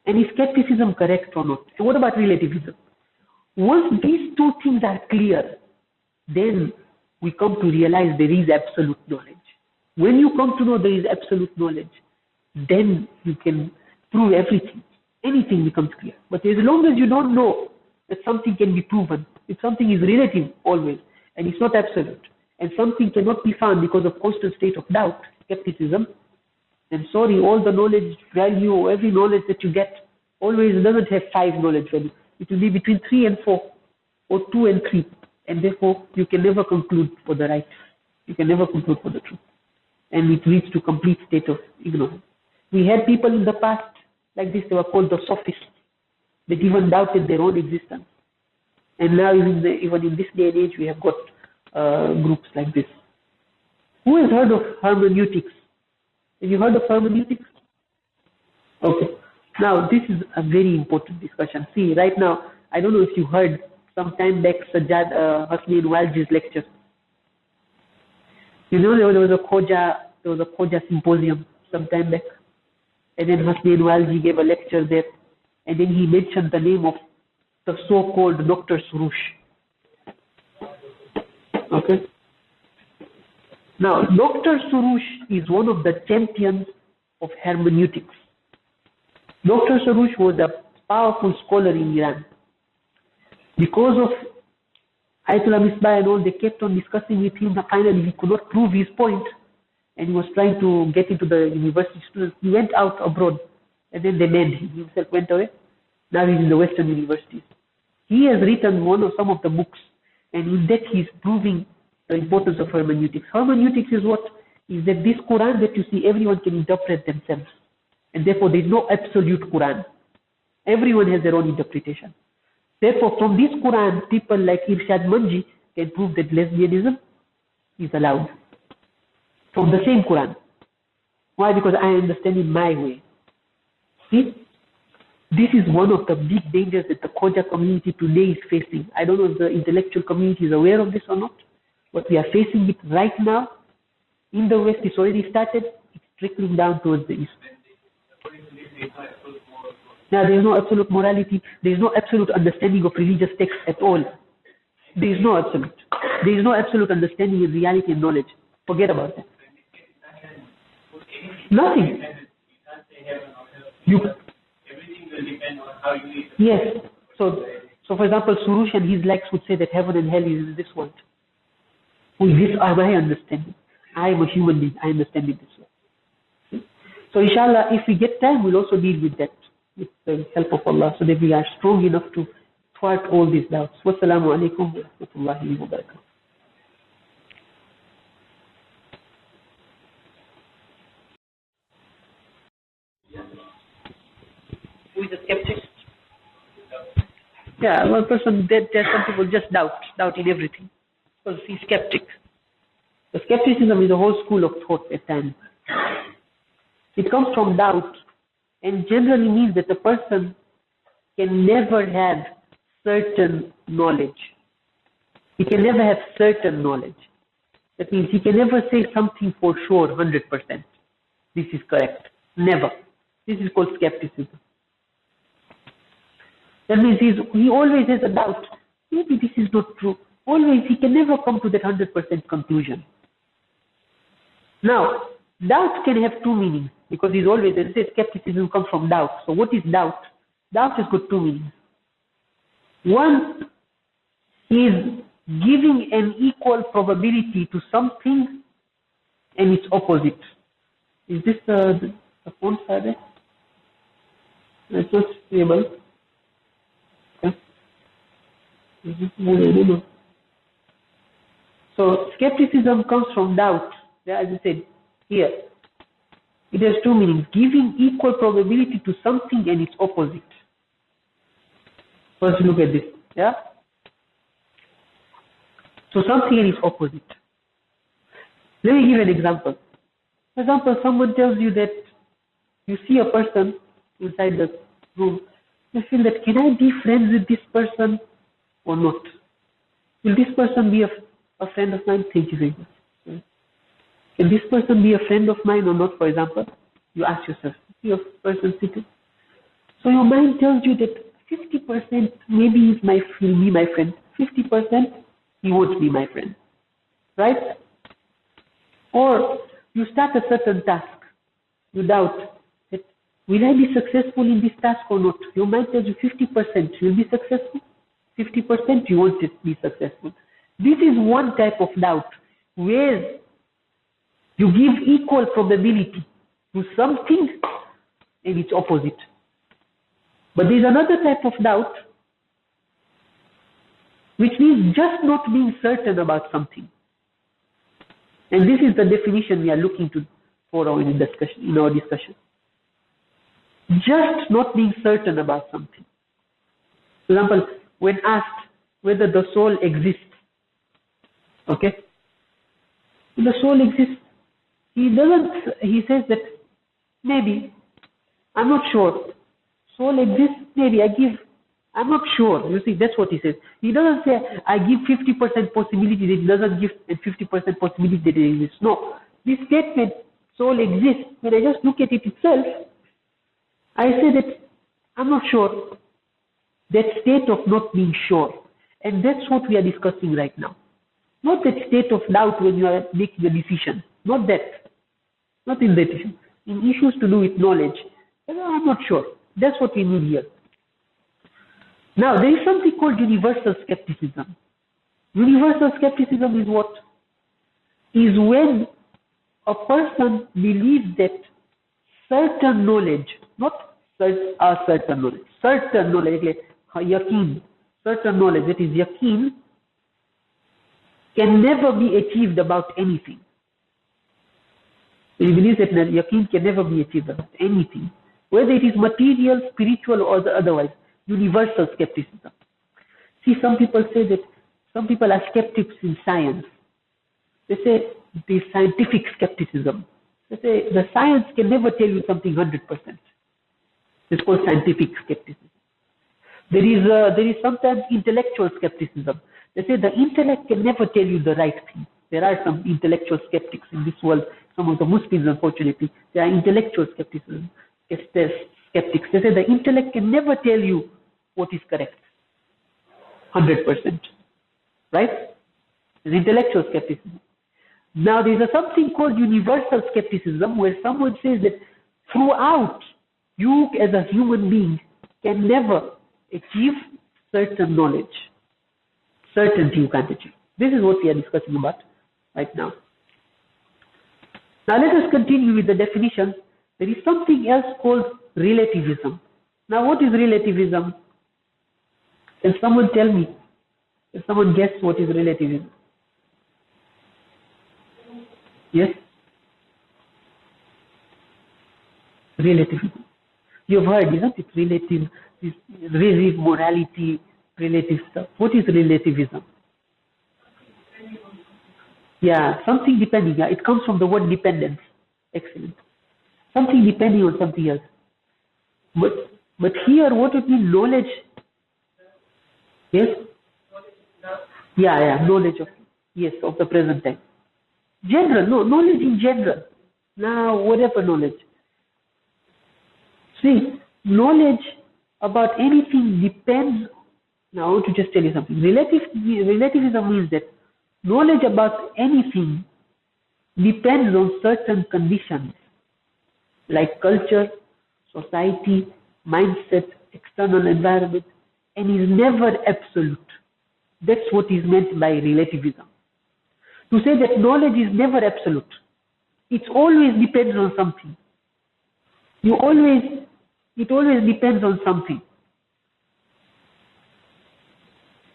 And is skepticism correct or not? And what about relativism? Once these two things are clear, then we come to realize there is absolute knowledge. When you come to know there is absolute knowledge, then you can prove everything. Anything becomes clear. But as long as you don't know that something can be proven, if something is relative always, and it's not absolute, and something cannot be found because of constant state of doubt, skepticism, then sorry, all the knowledge value, every knowledge that you get, always doesn't have 5 knowledge value. It will be between 3 and 4, or 2 and 3, and therefore you can never conclude for the right. You can never conclude for the truth. And it leads to complete state of ignorance. We had people in the past like this, they were called the sophists. They even doubted their own existence. And now even in this day and age, we have got groups like this. Who has heard of hermeneutics? Have you heard of hermeneutics? Okay. Now, this is a very important discussion. See, right now, I don't know if you heard some time back Sajjad Hasnain Walji's lecture. You know, there was a Khoja symposium some time back. And then Hasnain Walji gave a lecture there. And then he mentioned the name of the so-called Dr. Soroush. Okay. Now, Dr. Soroush is one of the champions of hermeneutics. Dr. Soroush was a powerful scholar in Iran. Because of Ayatollah Misbah and all, they kept on discussing with him, but finally he could not prove his point, and he was trying to get into the university students. He went out abroad, and then they banned him. He himself went away. Now he's in the Western universities. He has written some of the books, and in that he's proving the importance of hermeneutics. Hermeneutics is what? Is that this Quran that you see, everyone can interpret themselves. And therefore there is no absolute Quran. Everyone has their own interpretation. Therefore from this Quran, people like Irshad Manji can prove that lesbianism is allowed. From the same Quran. Why? Because I understand it my way. See? This is one of the big dangers that the Khoja community today is facing. I don't know if the intellectual community is aware of this or not, but we are facing it right now. In the West, it's already started. It's trickling down towards the East. Now, there is no absolute morality. There is no absolute understanding of religious texts at all. There is no absolute. There is no absolute understanding of reality and knowledge. Forget about that. Nothing. Yes. So for example, Soroush and his likes would say that heaven and hell is in this world. With this I understand it. I am a human being. I understand it this way. So inshallah, if we get time, we'll also deal with that with the help of Allah, so that we are strong enough to thwart all these doubts. Wassalamu alaikum wa rahmatullahi wa barakatuh. Who is a skeptic? Yeah, one person, there's some people just doubt in everything. Because he's skeptic. The skepticism is a whole school of thought at times. It comes from doubt and generally means that the person can never have certain knowledge. He can never have certain knowledge. That means he can never say something for sure, 100%. This is correct. Never. This is called skepticism. That means he always has a doubt. Maybe this is not true. Always, he can never come to that 100% conclusion. Now, doubt can have two meanings, because he's always, as I said, skepticism comes from doubt. So what is doubt? Doubt has got two meanings. One is giving an equal probability to something and its opposite. Is this the font size? It's not stable. Okay. Is this more? So skepticism comes from doubt. As I said here, it has two meanings: giving equal probability to something and its opposite. First, look at this. Yeah. So something and its opposite. Let me give an example. For example, someone tells you that you see a person inside the room. You feel that, can I be friends with this person or not? Will this person be a friend of mine? Thank you very much. Can this person be a friend of mine or not? For example, you ask yourself, see a person sitting. So your mind tells you that 50% maybe will be my friend, 50% he won't be my friend, right? Or you start a certain task, you doubt that, will I be successful in this task or not? Your mind tells you 50% you'll be successful, 50% you won't be successful. This is one type of doubt where you give equal probability to something and its opposite. But there is another type of doubt which means just not being certain about something. And this is the definition we are looking for in our discussion. Just not being certain about something. For example, when asked whether the soul exists, okay? The soul exists. He says that maybe, I'm not sure. Soul exists, maybe, I'm not sure. You see, that's what he says. He doesn't say, I give 50% possibility that it doesn't give, and 50% possibility that it exists. No. This statement, soul exists, when I just look at it itself, I say that I'm not sure. That state of not being sure. And that's what we are discussing right now. Not that state of doubt when you are making a decision. Not that. Not in that issue. In issues to do with knowledge. I'm not sure. That's what we mean here. Now, there is something called universal skepticism. Universal skepticism is what? Is when a person believes that certain knowledge, not certain knowledge, certain knowledge, like yaqeen, certain knowledge, that is yaqeen, can never be achieved about anything. He believes that yaqeen can never be achieved about anything, whether it is material, spiritual, or otherwise. Universal skepticism. See, some people say that some people are skeptics in science. They say the scientific skepticism. They say the science can never tell you something 100%. It's called scientific skepticism. There is sometimes intellectual skepticism. They say the intellect can never tell you the right thing. There are some intellectual skeptics in this world. Some of the Muslims, unfortunately, they are intellectual skepticism. Skeptics. They say the intellect can never tell you what is correct. 100%. Right? There's intellectual skepticism. Now there is something called universal skepticism where someone says that throughout, you as a human being can never achieve certain knowledge. Certainty you can't achieve. This is what we are discussing about right now. Now let us continue with the definition. There is something else called relativism. Now what is relativism? Can someone tell me? Can someone guess what is relativism? Yes? Relativism. You've heard, isn't it? Relative morality, relative stuff. What is relativism? Yeah, something depending. Yeah, it comes from the word dependence. Excellent. Something depending on something else. But here, what would mean knowledge? Yes? Yeah, knowledge of, yes, of the present time. General, no, knowledge in general. Now, whatever knowledge. See, knowledge about anything depends. Now, I want to just tell you something. Relativism means that knowledge about anything depends on certain conditions like culture, society, mindset, external environment, and is never absolute. That's what is meant by relativism. To say that knowledge is never absolute. It always depends on something. It always depends on something.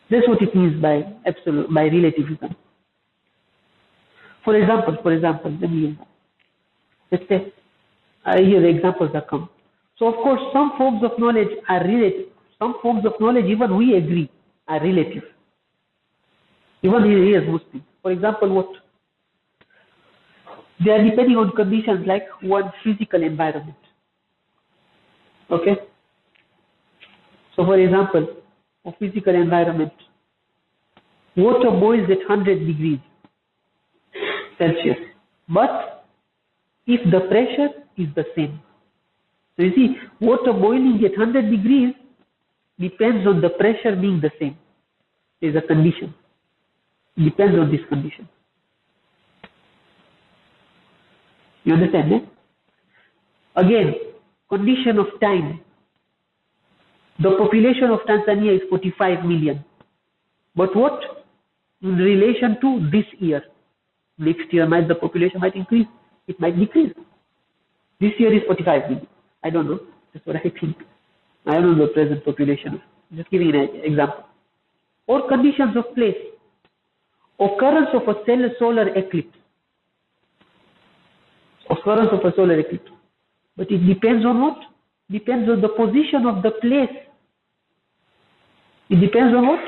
That's what it means by relativism. For example, let's say, here the examples that come. So of course, some forms of knowledge are relative. Some forms of knowledge, even we agree, are relative. Even here as Muslims. For example, what? They are depending on conditions like one's physical environment. Okay? So for example, of physical environment, water boils at 100 degrees Celsius. But if the pressure is the same. So you see, water boiling at 100 degrees depends on the pressure being the same. There is a condition. It depends on this condition. You understand, eh? Again, condition of time. The population of Tanzania is 45 million. But what? In relation to this year. Next year, the population might increase. It might decrease. This year is 45 million. I don't know. That's what I think. I don't know the present population. Just giving an example. Or conditions of place. Occurrence of a solar eclipse. Occurrence of a solar eclipse. But it depends on what? Depends on the position of the place. It depends on what?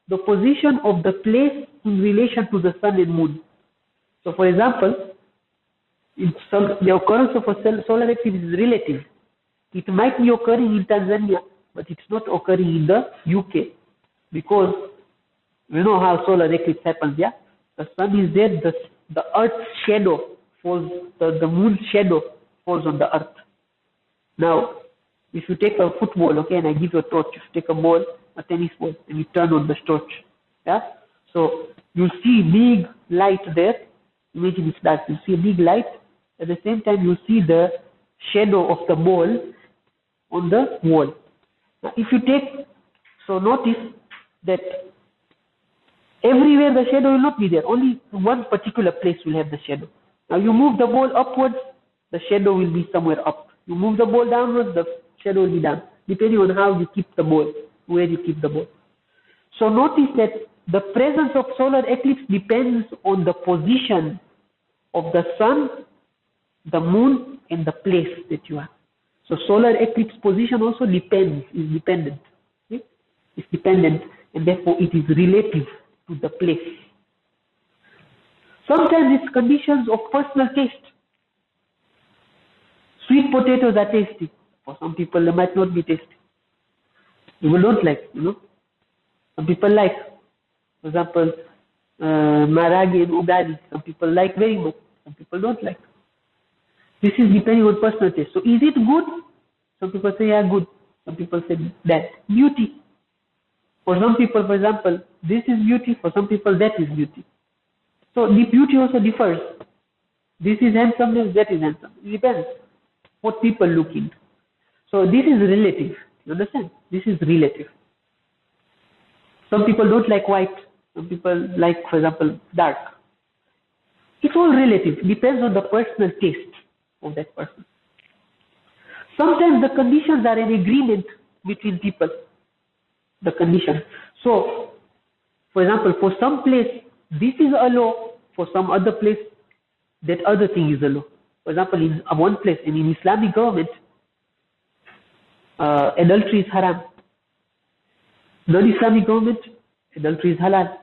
The position of the place in relation to the sun and moon. So for example, the occurrence of a solar eclipse is relative. It might be occurring in Tanzania, but it's not occurring in the UK. Because you know how solar eclipse happens, yeah? The sun is there, the earth's shadow falls, the moon's shadow falls on the earth. Now, if you take a football, okay, and I give you a torch, if you take a ball, a tennis ball, and you turn on the torch, yeah? So you see big light there. Imagine it's dark. You see a big light. At the same time, you see the shadow of the ball on the wall. Now, if you take, so notice that everywhere the shadow will not be there. Only one particular place will have the shadow. Now you move the ball upwards, the shadow will be somewhere up. You move the ball downwards, the shadow will be down, depending on how you keep the ball, where you keep the ball. So notice that the presence of solar eclipse depends on the position of the sun, the moon, and the place that you are. So solar eclipse position also is dependent. Okay? It's dependent, and therefore it is relative to the place. Sometimes it's conditions of personal taste. Sweet potatoes are tasty. For some people, they might not be tasty. People don't like, you know. Some people like. For example, maragi and ugali. Some people like very much. Some people don't like. This is depending on personal taste. So is it good? Some people say, yeah, good. Some people say that. Beauty. For some people, for example, this is beauty. For some people, that is beauty. So the beauty also differs. This is handsomeness, that is handsome. It depends what people look into. So this is relative. You understand? This is relative. Some people don't like white. Some people like, for example, dark. It's all relative. It depends on the personal taste of that person. Sometimes the conditions are an agreement between people. The condition. So, for example, for some place, this is a law. For some other place, that other thing is a law. For example, in one place, in Islamic government, adultery is haram. Non-Islamic government, adultery is halal.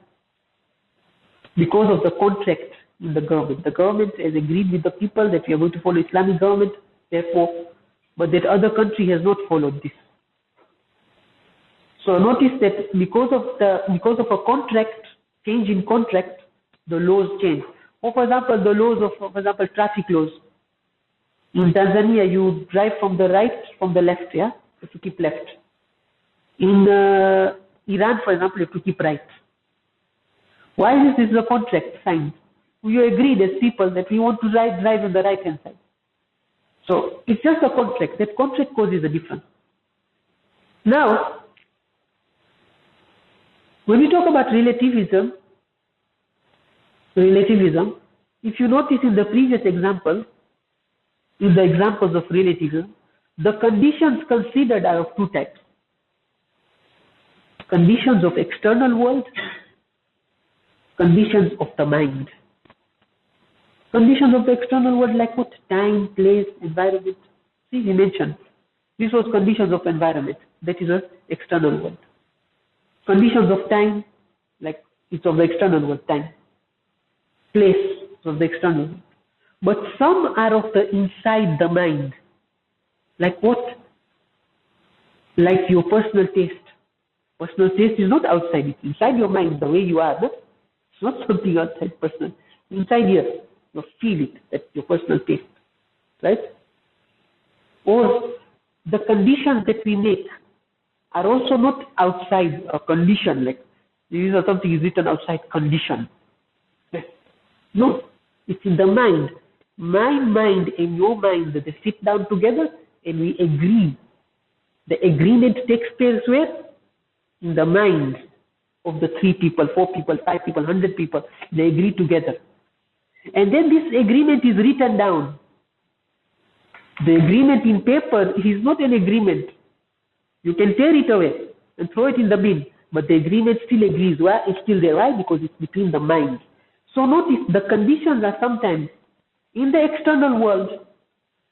Because of the contract in the government. The government has agreed with the people that we are going to follow Islamic government, therefore, but that other country has not followed this. So notice that because of a contract, change in contract, the laws change. Or for example, the laws of, for example, traffic laws. In Tanzania, you drive from the right, from the left, yeah? You have to keep left. In Iran, for example, you have to keep right. Why is this? This is a contract signed. We agreed as people that we want to drive on the right hand side. So it's just a contract. That contract causes a difference. Now, when we talk about relativism, if you notice in the previous example, in the examples of relativism, the conditions considered are of two types. Conditions of external world, conditions of the mind. Conditions of the external world like what? Time, place, environment. See, he mentioned. This was conditions of environment. That is an external world. Conditions of time, like it's of the external world, time. Place of the external world. But some are of the inside the mind. Like what? Like your personal taste. Personal taste is not outside, it's inside your mind, the way you are. No? It's not something outside personal. Inside here, you feel it, that's your personal taste. Right? Or the conditions that we make are also not outside a condition, like this is something is written outside condition. No, it's in the mind. My mind and your mind, they sit down together and we agree. The agreement takes place where? In the mind of the 3 people, 4 people, 5 people, 100 people. They agree together. And then this agreement is written down. The agreement in paper is not an agreement. You can tear it away and throw it in the bin, but the agreement still agrees. Why? It's still there. Why? Because it's between the minds. So notice the conditions are sometimes in the external world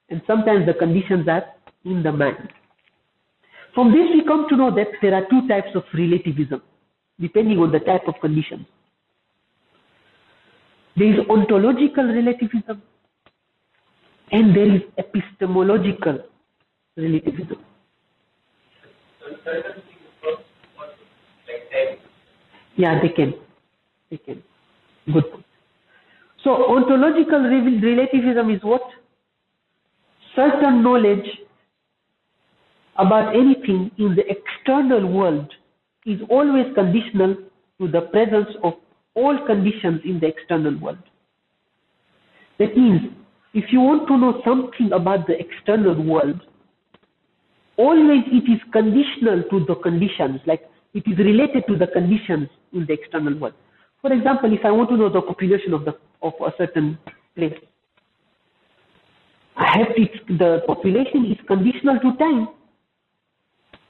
and sometimes the conditions are in the mind. From this we come to know that there are 2 types of relativism depending on the type of conditions. There is ontological relativism and there is epistemological relativism. Yeah, they can. Good. So ontological relativism is what? Certain knowledge about anything in the external world is always conditional to the presence of all conditions in the external world. That means if you want to know something about the external world, always it is conditional to the conditions, like it is related to the conditions in the external world. For example, if I want to know the population of a certain place, the population is conditional to time.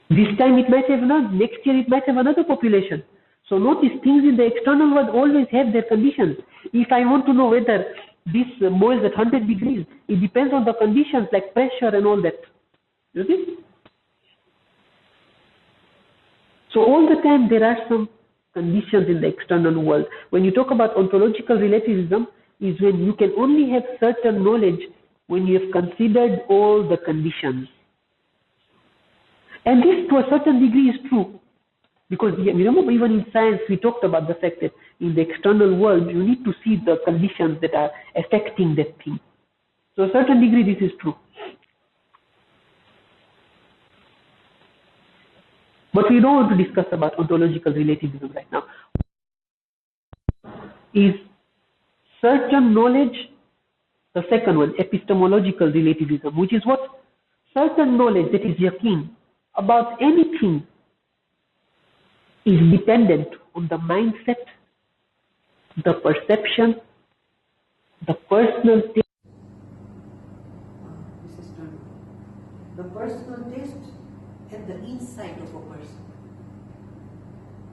This time it might have not, next year it might have another population. So notice things in the external world always have their conditions. If I want to know whether this boils at 100 degrees, it depends on the conditions like pressure and all that. You see? So all the time there are some conditions in the external world. When you talk about ontological relativism, is when you can only have certain knowledge when you have considered all the conditions. And this to a certain degree is true. Because remember even in science we talked about the fact that in the external world you need to see the conditions that are affecting that thing. So a certain degree this is true. But we don't want to discuss about ontological relativism right now. Is certain knowledge, the second one, epistemological relativism, which is what? Certain knowledge that is yaqeen about anything is dependent on the mindset, the perception, the personal taste. This is true. The personal taste and the insight of a person.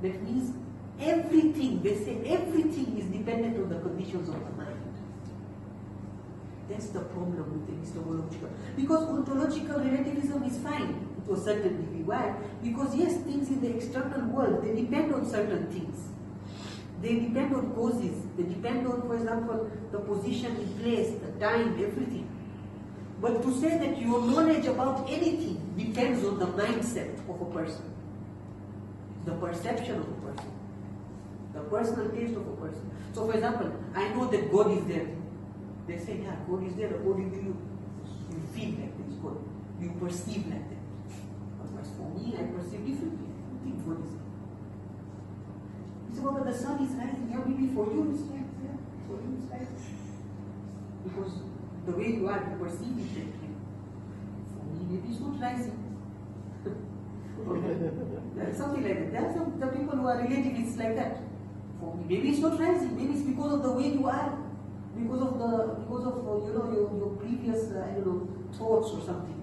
That means everything, they say everything is dependent on the conditions of the mind. That's the problem with the epistemological. Because ontological relativism is fine to a certain degree. Why? Because yes, things in the external world, they depend on certain things. They depend on causes. They depend on, for example, the position in place, the time, everything. But to say that your knowledge about anything depends on the mindset of a person, the perception of a person, the personal taste of a person. So for example, I know that God is there. They say, yeah, God is there. According to you, you feel like there is God. You perceive like that. But as for me, I perceive differently. I don't think God is there. You say, well, but the sun is rising. Yeah, maybe for you it's right. Yeah, for you it's right. Because the way you are, you perceive it that way. For me, maybe it's not rising. Something like that. There are some the people who are relativists like that. For me, maybe it's not rising. Maybe it's because of the way you are, because of your previous thoughts or something.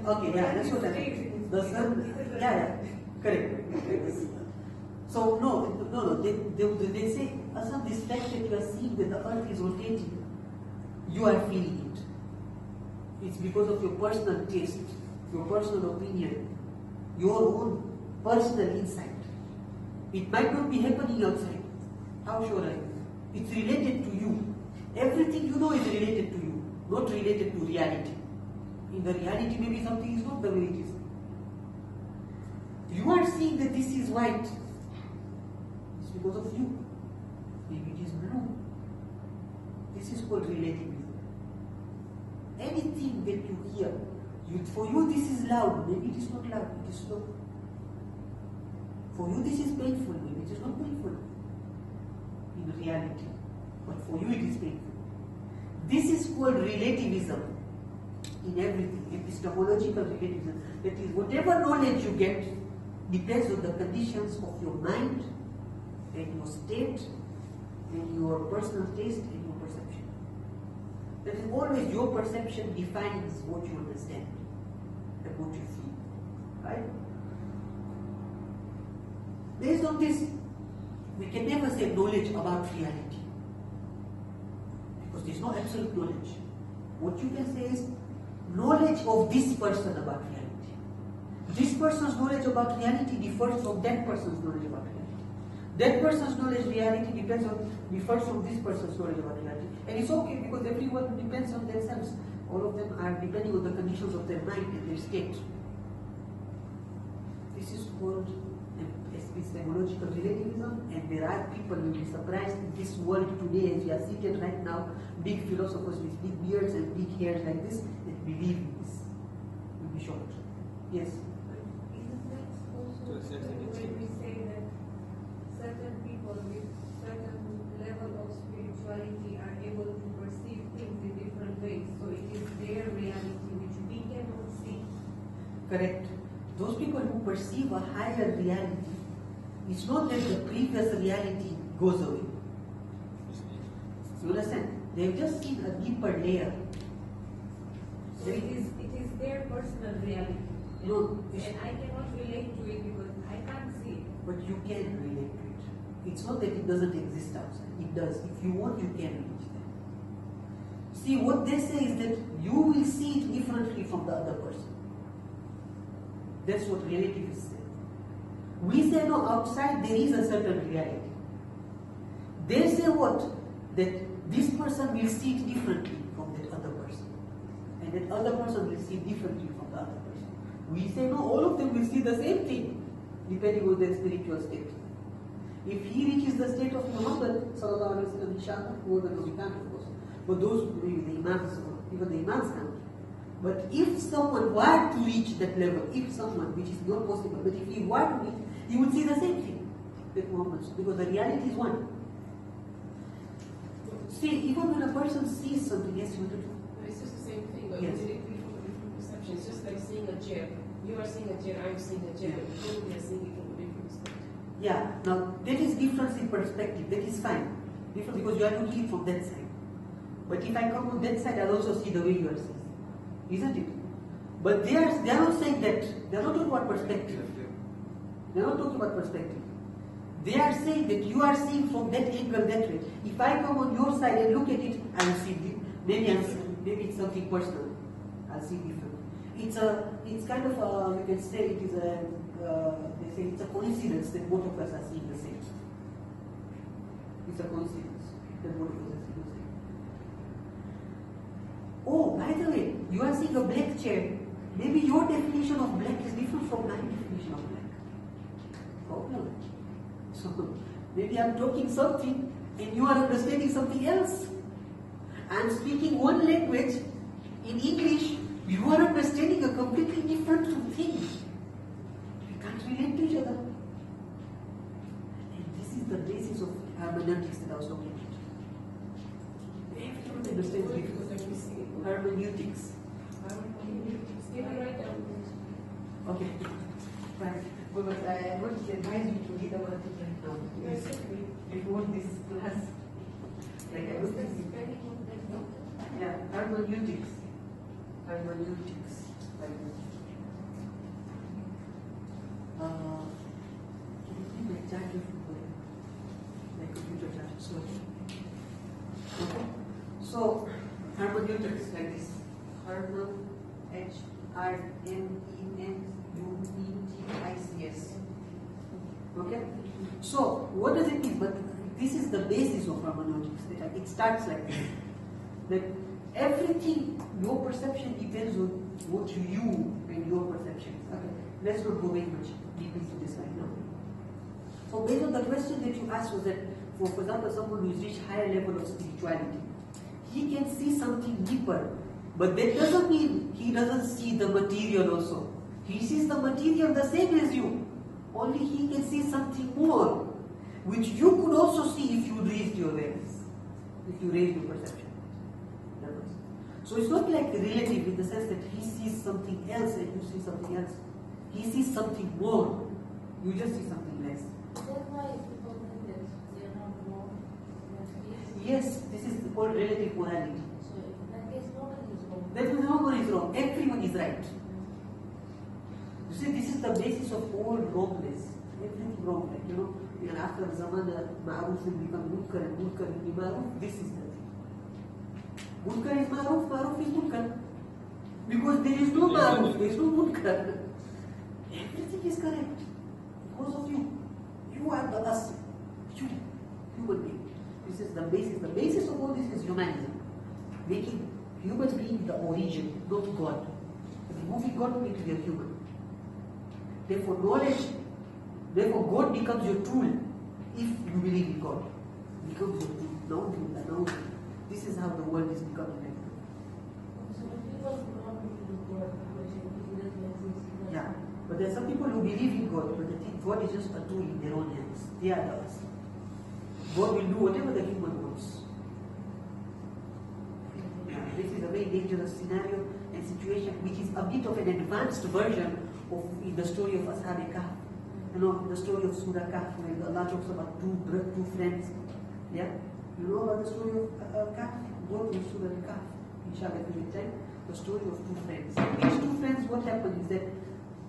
Okay, yeah, that's what I mean. The sun, yeah, correct. So no. They say, Asam, this fact that you are seeing that the earth is rotating, you are feeling it. It's because of your personal taste, your personal opinion, your own personal insight. It might not be happening outside. How sure are you? It's related to you. Everything you know is related to you, not related to reality. In the reality, maybe something is not the way it is. You are seeing that this is white. It's because of you. Maybe it is blue. This is called relativism. Anything that you hear, for you this is loud. Maybe it is not loud. It is slow. For you this is painful. Maybe it is not painful in reality. But for you it is painful. This is called relativism. In everything, epistemological relativism. That is, whatever knowledge you get depends on the conditions of your mind and your state and your personal taste and your perception. That is, always your perception defines what you understand and what you feel. Right? Based on this, we can never say knowledge about reality. Because there is no absolute knowledge. What you can say is knowledge of this person about reality. This person's knowledge about reality differs from that person's knowledge about reality. That person's knowledge of reality differs from this person's knowledge about reality. And it's okay because everyone depends on themselves. All of them are depending on the conditions of their mind and their state. This is called epistemological relativism, and there are people, you'll be surprised, in this world today as we are seated right now, big philosophers with big beards and big hairs like this, that believe in this. You'll be shocked. Yes? Isn't that also when we say that certain people with certain level of spirituality are able to perceive things in different ways, so it is their reality which we cannot see? Correct. Those people who perceive a higher reality, it's not that the previous reality goes away. You understand? They've just seen a deeper layer. So it is their personal reality. No, and I cannot relate to it because I can't see it. but you can relate to it. It's not that it doesn't exist outside. It does. If you want, you can reach there. See, what they say is that you will see it differently from the other person. That's what relativists say. We say no, outside there is a certain reality. They say what? That this person will see it differently from that other person. And that other person will see it differently from the other person. We say no, all of them will see the same thing, depending on their spiritual state. If he reaches the state of Muhammad, sallallahu alaihi wasallam, inshallah, more than we can, of course. But those, maybe the imams, even the imams can't. But if someone were to reach that level, if someone, which is not possible, but if he were to reach, he would see the same thing that Muhammad, because the reality is one. See, even when a person sees something, yes, you do. It's just the same thing, but Yes. it's different perception. It's just like seeing a chair. You are seeing a chair, I'm seeing a chair, but both we are seeing it from a different perspective. Yeah, now that is difference in perspective, that is fine. Different because you are looking from that side. But if I come on that side, I'll also see the way you are seeing. Isn't it? But they are not saying that. They are not talking about perspective. They are not talking about perspective. They are saying that you are seeing from that angle that way. If I come on your side and look at it, I will see it. Maybe it's something personal. I'll see different. It's kind of a, you can say it is a, they say it's a coincidence that both of us are seeing the same. It's a coincidence that both of us are seeing the same. Oh, by the way, you are seeing a black chair. Maybe your definition of black is different from my definition of black. Problem. So maybe I'm talking something and you are understanding something else. I'm speaking one language in English, you are understanding a completely different thing. We can't relate to each other. And this is the basis of hermeneutics that I was talking about. We have to understand Because different. like we see hermeneutics. Can I write down? Okay. Right. Because I want to advise you to read about it right now. Yes, okay. Before this class. Like I was thinking. Yeah, hermeneutics. Hermeneutics. Can you see my charger for my computer charger? Sorry. Okay. So, hermeneutics like this. Hermen, Hermeneutics. Okay? So, what does it mean? But this is the basis of hermeneutics. It starts like this. That everything, your perception depends on what you and your perception. Okay, let's not go very much deep into this right now. So based on the question that you asked was that, for example, someone who's reached higher level of spirituality, he can see something deeper, but that doesn't mean he doesn't see the material also. He sees the material the same as you, only he can see something more, which you could also see if you raised your awareness, if you raised your perception. So it's not like relative in the sense that he sees something else and you see something else. He sees something more, you just see something less. That's why people think that they are not more than he is. Yes, this is called relative morality. So in that case, nobody is wrong. That means no one is wrong, everyone is right. You see, this is the basis of all wrongness. Everything wrong, like and after Zamana, Ma'aruf will become Munkar and Munkar will be Ma'aruf. This is the thing. Munkar is Ma'aruf, Ma'aruf is Munkar. Because there is no Ma'aruf, there is no Munkar. Everything is correct. Because of you. You are the us. You, human being. This is the basis. The basis of all this is humanism. Making human being the origin, not God. Removing God into your human. Therefore, knowledge, therefore God becomes your tool if you believe in God. Becomes your tool. Now, this is how the world is becoming like that. So if people do not believe in God, it doesn't exist. Yeah. But there are some people who believe in God, but they think God is just a tool in their own hands. They are the us. God will do whatever the human wants. Yeah. This is a very dangerous scenario and situation, which is a bit of an advanced version of in the story of Ashab Kahf. In the story of Surah Kahf, where Allah talks about two friends. Yeah? You know about the story of Kahf? Go to Surah Kahf, inshallah, if you have time. The story of two friends. These two friends, what happened is that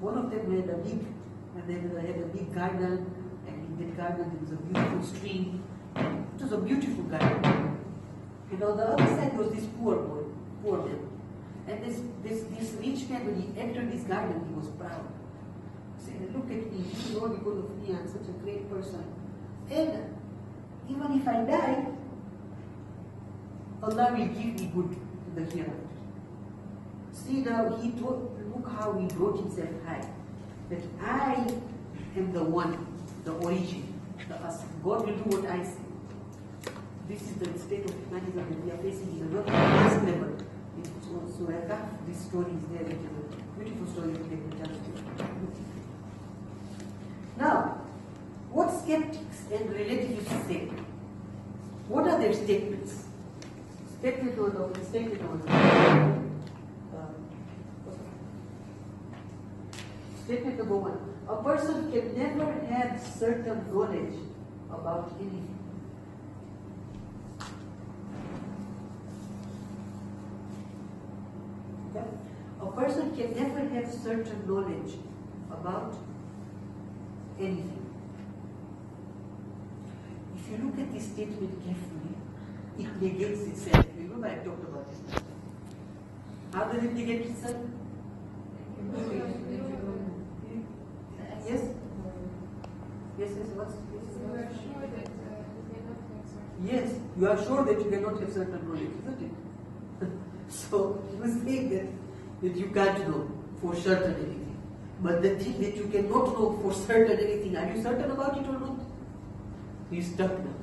one of them had a big garden, and in that garden there was a beautiful stream. It was a beautiful garden. And on the other side was this poor man. And this rich man, when he entered this garden, he was proud. He said, look at me, this is all because of me, I'm such a great person. And even if I die, Allah will give me good in the hereafter. See now, look how he brought himself high. That I am the one, the origin, the us. God will do what I say. This is the state of humanism that we are facing in a very advanced level. So this story is there, it is a beautiful story to take the chance to. Now, what skeptics and relativists say? What are their statements? Statement number one. A person can never have certain knowledge about anything. Okay? A person can never have certain knowledge about anything. If you look at this statement carefully, it negates itself. Remember I talked about this. How does it negate itself? Yes? Yes, what's Yes, you are sure that you cannot have certain knowledge, isn't it? So, you must think that you can't know for certain anything. But the thing that you cannot know for certain anything, are you certain about it or not? He's stuck now.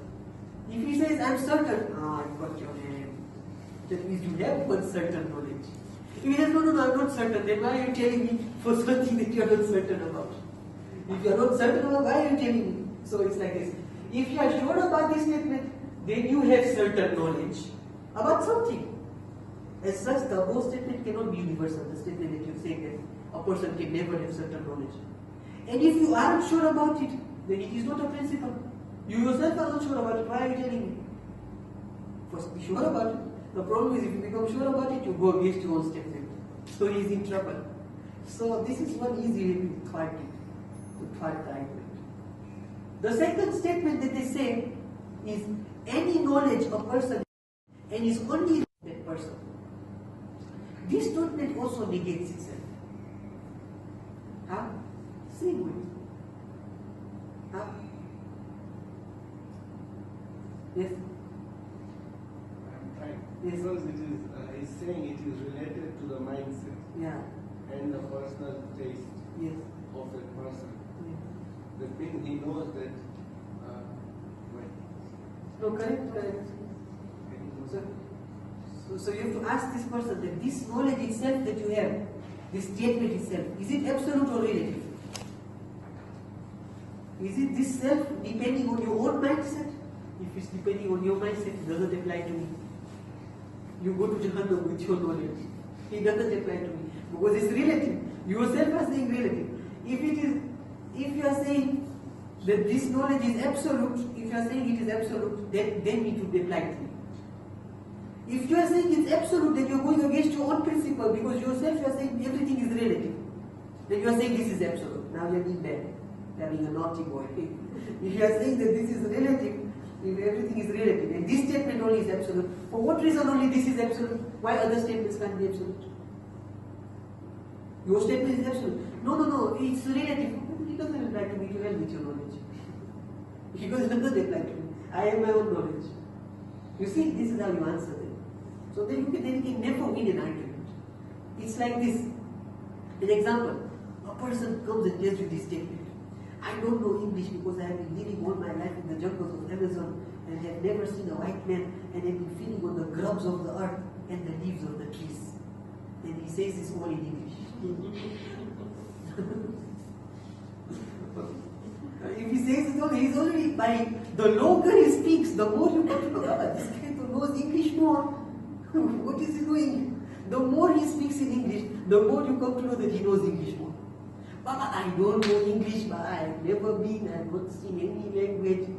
If he says, I'm certain, I got your name. That means you have one certain knowledge. If he says, no, I'm not certain, then why are you telling me for something that you are not certain about? If you are not certain about, why are you telling me? So it's like this. If you are sure about this statement, then you have certain knowledge about something. As such, the above statement cannot be universal, the statement that you're saying that a person can never have certain knowledge. And if you aren't sure about it, then it is not a principle. You yourself are not sure about it, why are you telling me? First, be sure about it. The problem is if you become sure about it, you go against your own statement. So he is in trouble. So this is one easy way to thwart it, to thwart the argument. The second statement that they say is any knowledge a person and is only that person. This statement also negates itself. How? Same way. How? Yes? I'm trying. Yes. Because it is, he's saying it is related to the mindset Yeah. and the personal taste Yes. of that person. Yeah. That means he knows that. No, correct, correct. So you have to ask this person that this knowledge itself that you have, this statement itself, is it absolute or relative? Is it this self depending on your own mindset? If it's depending on your mindset, it doesn't apply to me. You go to Jahannam with your knowledge. It doesn't apply to me. Because it's relative. You yourself are saying relative. If you are saying that this knowledge is absolute, if you are saying it is absolute, then it would apply to me. If you are saying it's absolute, then you are going against your own principle because yourself you are saying everything is relative. Then you are saying this is absolute. Now you are being bad. You are being a naughty boy. If you are saying that this is relative, if everything is relative, and this statement only is absolute, for what reason only this is absolute? Why other statements can't be absolute? Your statement is absolute. No, it's relative. It doesn't apply to me, to hell with your knowledge. Because it doesn't apply to me. I have my own knowledge. You see, this is how you answer them. So then you can never win an argument. It's like this. An example, a person comes and tells you this statement. I don't know English because I have been living all my life in the jungles of Amazon and have never seen a white man and have been feeding on the grubs of the earth and the leaves of the trees. And he says this all in English. If he says it all, he's already by the longer he speaks, the more you come to know this guy knows English more. What is he doing? The more he speaks in English, the more you come to know that he knows English more. Baba, I don't know English, but I have never been, I have not seen any language.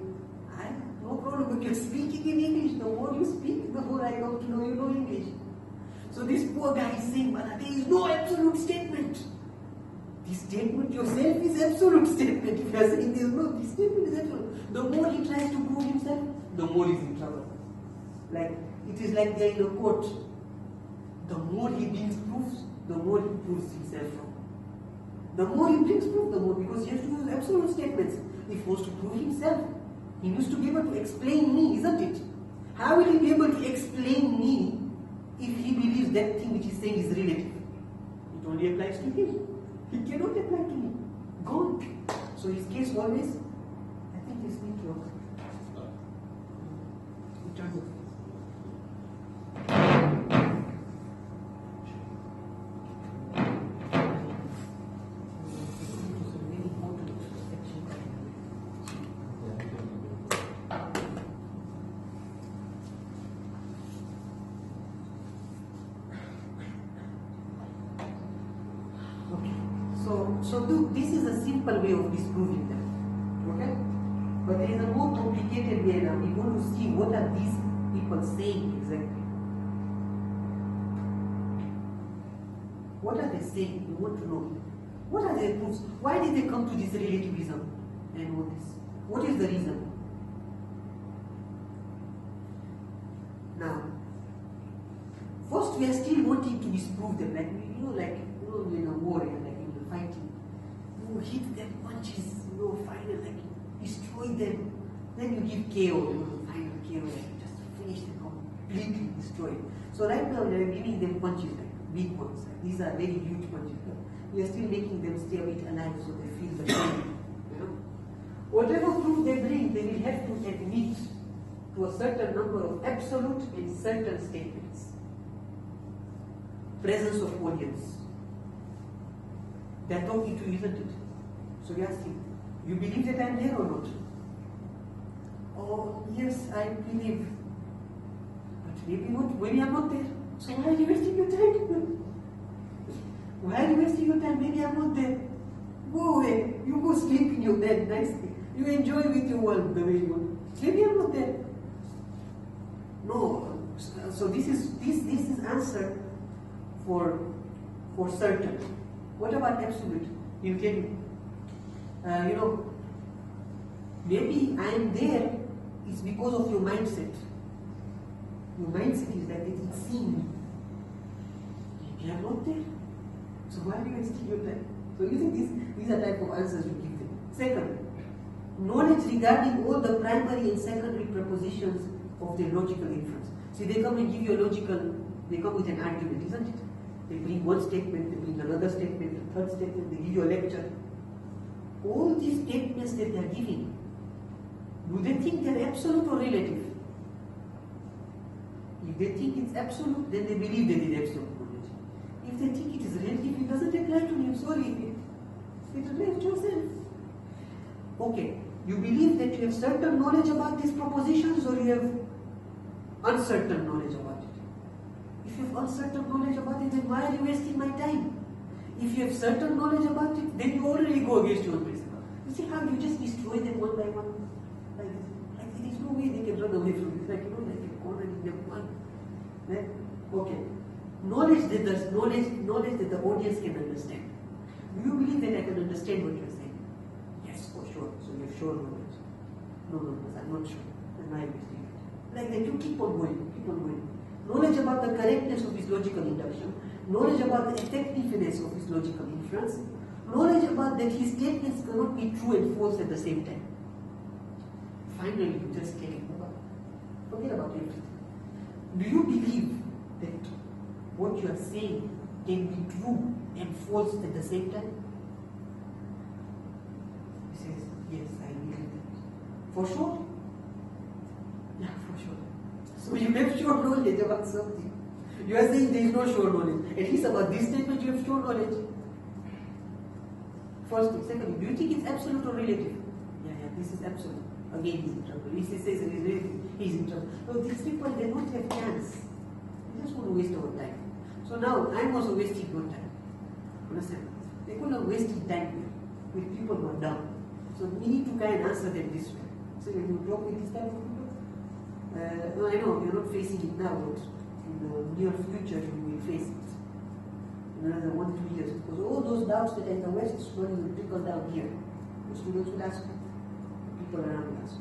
I have no problem with you speaking in English. The more you speak, the more I come to know you know English. So this poor guy is saying, but there is no absolute statement. This statement yourself is absolute statement. If you are saying there is no, this statement is absolute. The more he tries to prove himself, the more he is in trouble. Like, it is like they are in a court. The more he brings proofs, the more he proves himself wrong. The more he brings proof, the more, because he has to use absolute statements. If he wants to prove himself, he needs to be able to explain me, isn't it? How will he be able to explain me if he believes that thing which he's saying is relative? It only applies to him. It cannot apply to me. Gone. So his case always, I think this needs to turn off. This is a simple way of disproving them. Okay? But there is a more complicated way now. We want to see what are these people saying exactly. What are they saying? We want to know. What are their proofs? Why did they come to this relativism and all this? What is the reason? Now, first we are still wanting to disprove them. Like, in a war, like in the fighting. You hit them punches, final, like destroy them. Then you give KO, final KO, like just finish them completely, destroy. So right now we are giving them punches, like big ones. Like, these are very huge punches. We are still making them stay a bit alive so they feel the pain. Whatever proof they bring, they will have to admit to a certain number of absolute and certain statements. Presence of audience. They are talking to you, isn't it? So we ask him, you believe that I am there or not? Oh, yes, I believe. But maybe not, maybe I am not there. So why are you wasting your time? Why are you wasting your time? Maybe I'm not there. Go away. You go sleep in your bed nicely. You enjoy with your world the way you want. Maybe I'm not there. No. So this is answer for certain. What about absolute? You can maybe I am there is because of your mindset. Your mindset is that it's seen. Maybe I'm not there. So why are you wasting your time? So you think these are type of answers you give them. Second, knowledge regarding all the primary and secondary propositions of the logical inference. See, they come and give you they come with an argument, isn't it? They bring one statement, they bring another statement, a third statement, they give you a lecture. All these statements that they are giving, do they think they're absolute or relative? If they think it's absolute, then they believe they need absolute knowledge. If they think it is relative, it doesn't apply to you, sorry. It applies to yourself. Okay, you believe that you have certain knowledge about these propositions or you have uncertain knowledge about it? If you have uncertain knowledge about it, then why are you wasting my time? If you have certain knowledge about it, then you already go against your principle. You see how you just destroy them one by one? Like there is no way they can run away from it. Like like you've already them one. Right? Okay. Knowledge that the audience can understand. Do you believe that I can understand what you're saying? Yes, for sure. So you have sure knowledge. No, I'm not sure. Then why am I saying it? Like that, you keep on going. Knowledge about the correctness of his logical induction, knowledge about the effectiveness of his logical inference, knowledge about that his statements cannot be true and false at the same time. Finally, you just get it. Forget about everything. Do you believe that what you are saying can be true and false at the same time? He says, yes, I believe that. For sure? Yeah, for sure. So you have sure knowledge about something. You are saying there is no sure knowledge. At least about this statement you have sure knowledge. First thing. Secondly, do you think it's absolute or relative? Yeah, this is absolute. Again, he's in trouble. If he says it is relative, he's in trouble. So these people, they don't have chance. They just want to waste our time. So now, I'm also wasting your time. Understand? They could have wasted time with people who are dumb. So we need to kind of answer them this way. So when you talk with this type of people, no, I know you're not facing it now, but in the near future you will face it. In another 1-2 years, because all those doubts that are in the West slowly will trickle down here. The students will ask people around us.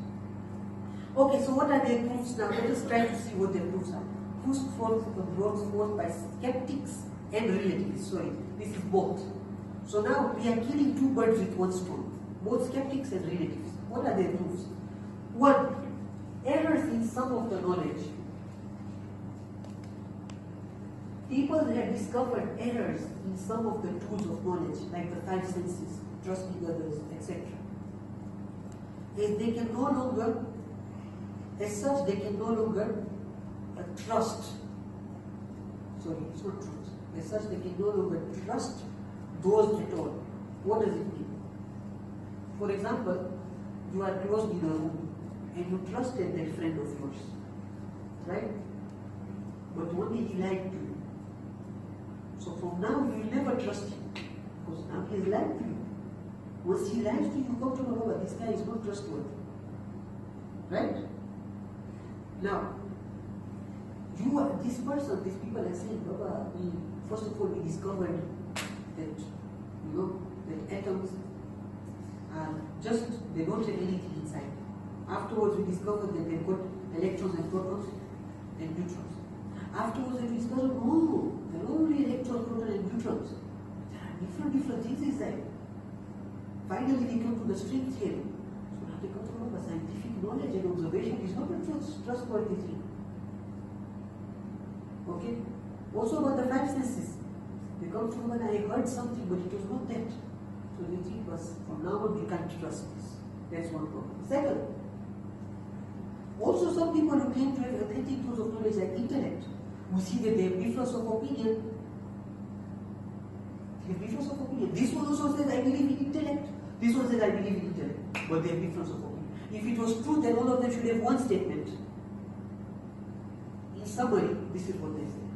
Okay, so what are their proofs now? Let us try to see what their proofs are. Proofs brought forth by skeptics and relativists. Sorry, this is both. So now we are killing two birds with one stone. Both skeptics and relativists. What are their proofs? One, errors in some of the knowledge. People have discovered errors in some of the tools of knowledge, like the 5 senses, trusting others, etc. They can no longer, as such, they can no longer trust. Sorry, it's not truth. As such, they can no longer trust those at all. What does it mean? For example, you are closed in a room and you trusted that friend of yours, right? But one day he lied to you. So from now you will never trust him because now he has lied to you. Once he lies to you, you come to know that this guy is not trustworthy, right? Now, this person, these people are saying, Baba, first of all, we discovered that, that atoms are just, they don't have anything inside. Afterwards, we discovered that they've got electrons and protons and neutrons. Afterwards, we discovered, oh, there are only electrons, protons, and neutrons. There are different things inside. Finally, they come to the string theory. So now they come to know that scientific knowledge and observation is not a trustworthy thing. Okay? Also about the 5 senses. They come to know that I heard something, but it was not that. So they think, from now on, we can't trust this. That's one problem. Second, also some people who claim to have authentic tools of knowledge like intellect, we see that they have difference of opinion. They have difference of opinion. This one also says, I believe in intellect. This one says, I believe in intellect. But they have difference of opinion. If it was true, then all of them should have one statement. In summary, this is what they say.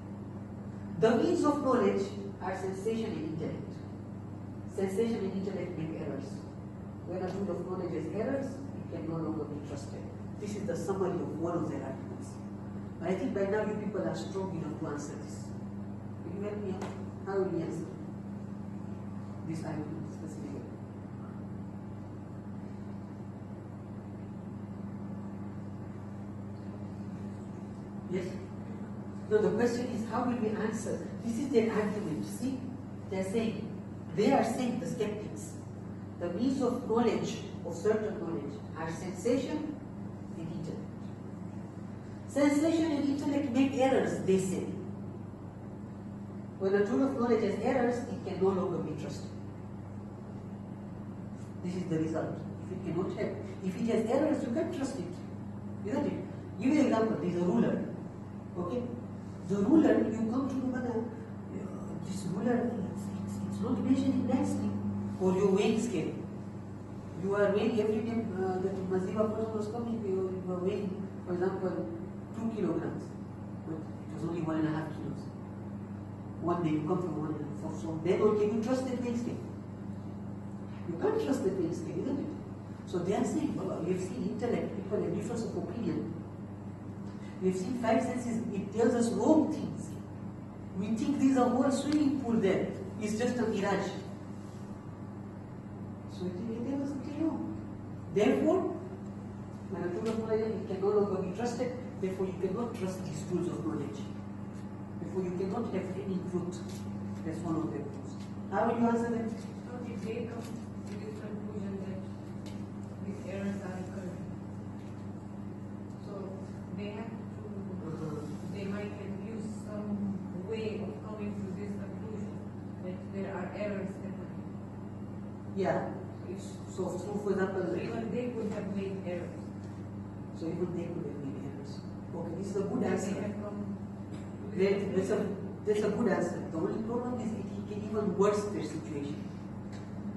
The means of knowledge are sensation and intellect. Sensation and intellect make errors. When a tool of knowledge has errors, it can no longer be trusted. This is the summary of one of their arguments. But I think by now you people are strong enough to answer this. Will you help me out? How will we answer this argument specifically? Yes? No, the question is how will we answer? This is their argument. See? They are saying, the skeptics, the means of knowledge, of certain knowledge, are sensation and intellect. Sensation and intellect make errors, they say. When a tool of knowledge has errors, it can no longer be trusted. This is the result. If it has errors, you can't trust it. Isn't it? Give you an example. There is a ruler. Okay? The ruler, you come to know this ruler, it's not measuring nicely. Or your weighing scale. You are weighing every time that Maziva person was coming, you were weighing, for example, 2 kilograms. But it was only 1.5 kilos. One day you come to 1.5. So then can you trust that weighing scale? You can't trust that weighing scale, isn't it? So they are saying, we have seen intellect, people have difference of opinion. We have seen five senses, it tells us wrong things. We think there is a whole swimming pool there. It's just a mirage. So it tells us something wrong. Therefore, when a tool of knowledge, it can no longer be trusted. Therefore, you cannot trust these tools of knowledge. Therefore, you cannot have any truth. That's one of their rules. How will you answer that? How did they come to this conclusion that these errors are occurring? So they have to, they might have used some way of coming to this conclusion that there are errors happening. Yeah. So, for example, Even they could have made errors. so even they could have made errors. Okay, this is a good They answer. have come to this That's a good answer. The only problem is it can even worse their situation.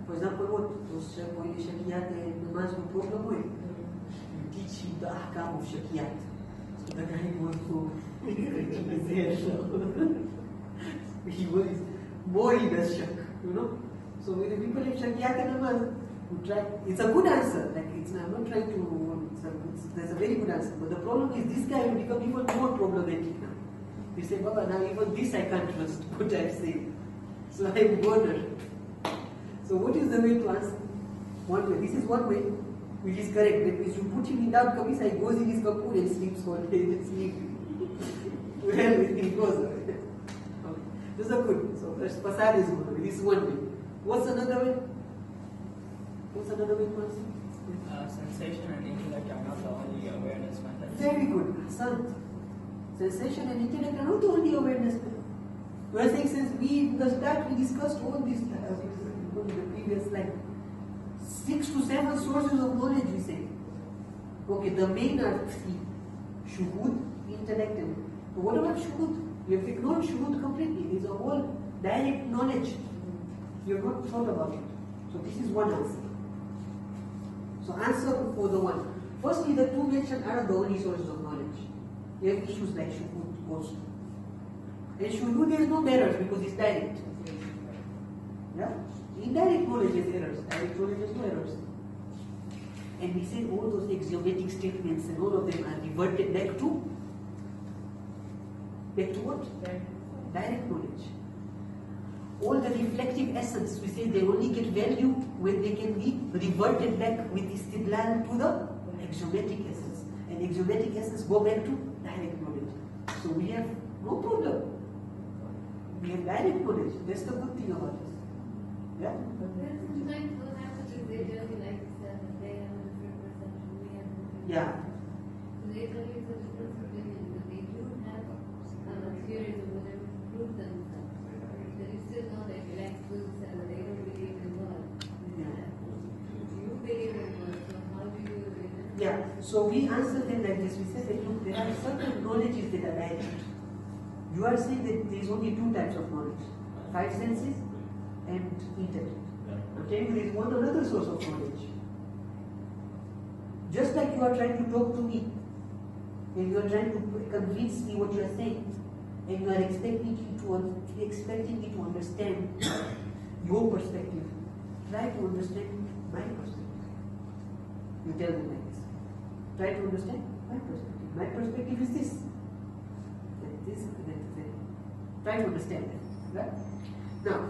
For example, what? Those Shakiyat and Namaz will problem with. You teach him the ahkam of Shakiyat. So the guy goes to he worries more he does shak, you know. So when the people in Shakiyat and Namaz, you try, it's a good answer. Like I'm not trying to, that's a very good answer. But the problem is this guy will become even more problematic now. You say, Baba, now even this I can't trust what I say. So I'm bothered. So what is the way to answer? One way. This is one way, which is correct. That means you put him in that kamisa, he goes in his kapoor and sleeps all day. Well, he goes. Okay. This is a good. So first, Pasad is good. This is one way. What's another way? What's another way to answer? Sensation and intellect are not the only awareness methods. Very good. Hassan. Sensation and intellect are not the only awareness methods. We are saying since we in the start we discussed all these in the previous slide. 6 to 7 sources of knowledge we say. Okay, the main are 3. Shuhud, intellect and but what about shuhud? We have ignored shuhud completely. It is a whole direct knowledge. You have not thought about it. So this is one answer. So answer for the one. Firstly, the two mentioned are the only sources of knowledge. You have issues like shuhud also. And shuhud there is no errors because it's direct. Yeah? Indirect knowledge has errors. Direct knowledge has no errors. And we say all those axiomatic statements and all of them are reverted back to what? Direct knowledge. All the reflective essence, we say they only get value when they can be reverted back with istidlal to the axiomatic essence. And axiomatic essence go back to direct knowledge. So we have no problem. We have direct knowledge. That's the good thing about this. Yeah? Sometimes what happens is they tell me like they have a different perception, we have a different Yeah. So they tell you it's a different opinion, but they do have theories or whatever to prove themselves. But you still know that you like proofs and they don't believe in God. Yeah. You believe in God, so how do you Yeah. So we answer them like this. We say that look, there are certain knowledges that are direct. You are saying that there is only 2 types of knowledge. 5 senses and intellect. Okay, there is one another source of knowledge. Just like you are trying to talk to me, and you are trying to convince me what you are saying, and you are expecting me to understand your perspective. Try to understand my perspective. You tell me like this. Try to understand my perspective. My perspective is this. And this and that. Try to understand that. Right? Now,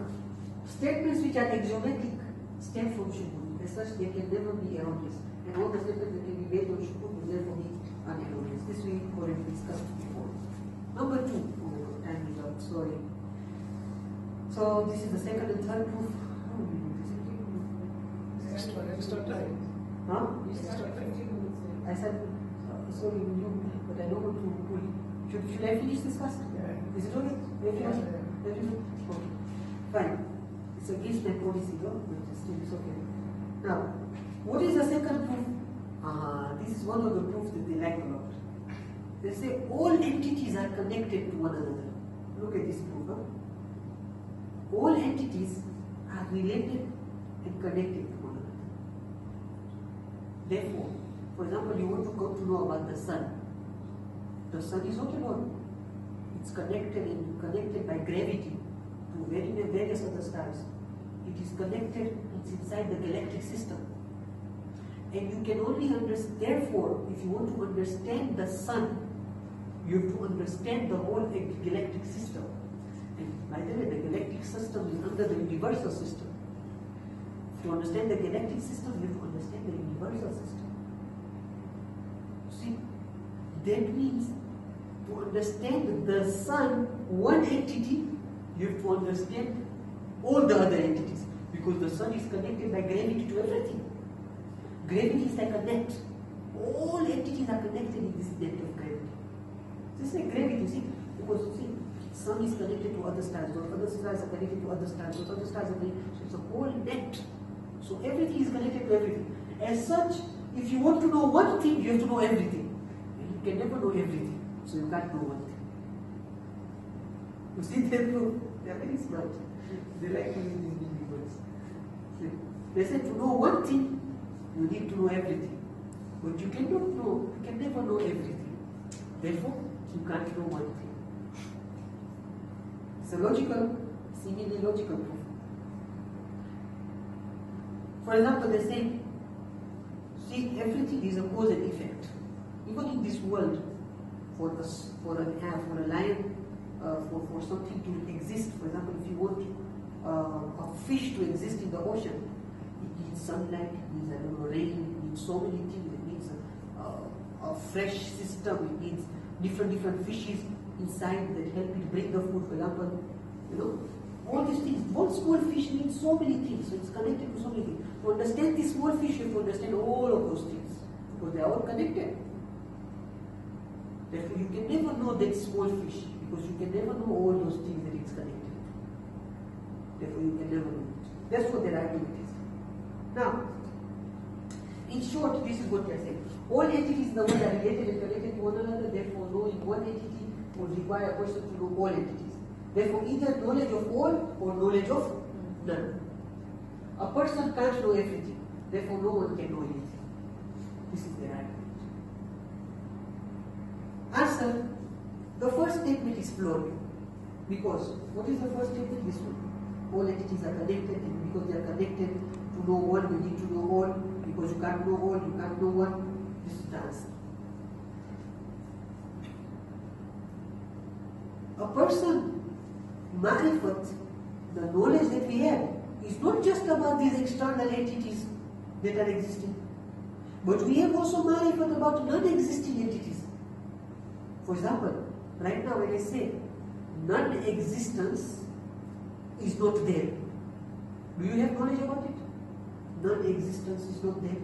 statements which are axiomatic stem from Shubhut. As such, they can never be erroneous. And all the statements that can be based on Shubhut will therefore be unerroneous. This we already discussed before. Number 2. Oh my God, time is up. Sorry. So this is the second and third proof. How do we do this? Huh? I said, sorry, but I don't want to pull. Should I finish this first? Is it okay? Okay. Fine. It's against my policy, though, but still it's okay. Now, what is the second proof? This is one of the proofs that they like a lot. They say all entities are connected to one another. Look at this proof. Huh? All entities are related and connected to one another. Therefore, for example, you want to come to know about the sun. The sun is not alone. It's connected by gravity to various other stars. It is connected, it's inside the galactic system. And you can only understand, therefore, if you want to understand the sun, you have to understand the whole galactic system. And by the way, the galactic system is under the universal system. To understand the galactic system, you have to understand the universal system. See, that means to understand the sun, one entity, you have to understand all the other entities. Because the sun is connected by gravity to everything. Gravity is like a net. All entities are connected in this net of gravity. Just like gravity, see, because see, sun is connected to other stars, those other stars are connected to other stars, those other stars are connected. So it's a whole net. So everything is connected to everything. As such, if you want to know one thing, you have to know everything. And you can never know everything. So you can't know one thing. You see them, they are very smart. They like to use these big words. They said to know one thing, you need to know everything. But you cannot know, you can never know everything. Therefore, you can't know one thing. It's a logical, seemingly logical proof. For example, they say, see, everything is a cause and effect. Even in this world, for a lion, for something to exist, for example, if you want a fish to exist in the ocean, it needs sunlight, it needs, I don't know, rain, it needs so many things, it needs a fresh system, it needs different fishes inside that help it bring the food, for example, you know, all these things. One small fish needs so many things, so it's connected to so many things. To understand this small fish, you have to understand all of those things, because they are all connected. Therefore, you can never know that small fish, because you can never know all those things that it's connected. Therefore, you can never know it. That's what their argument is. Now, in short, this is what we are saying. All entities in the world are related and connected to one another, therefore knowing one entity would require a person to know all entities. Therefore, either knowledge of all or knowledge of none. A person can't know everything, therefore no one can know anything. This is their argument. Answer, the first statement is flawed. Because, what is the first statement? This one. All entities are connected, and because they are connected, to know one, you need to know all. Because you can't know all, you can't know one. This is the answer. A person, ma'rifat, the knowledge that we have, is not just about these external entities that are existing, but we have also ma'rifat about non-existing entities. For example, right now when I say non-existence is not there, do you have knowledge about it? Non-existence is not there.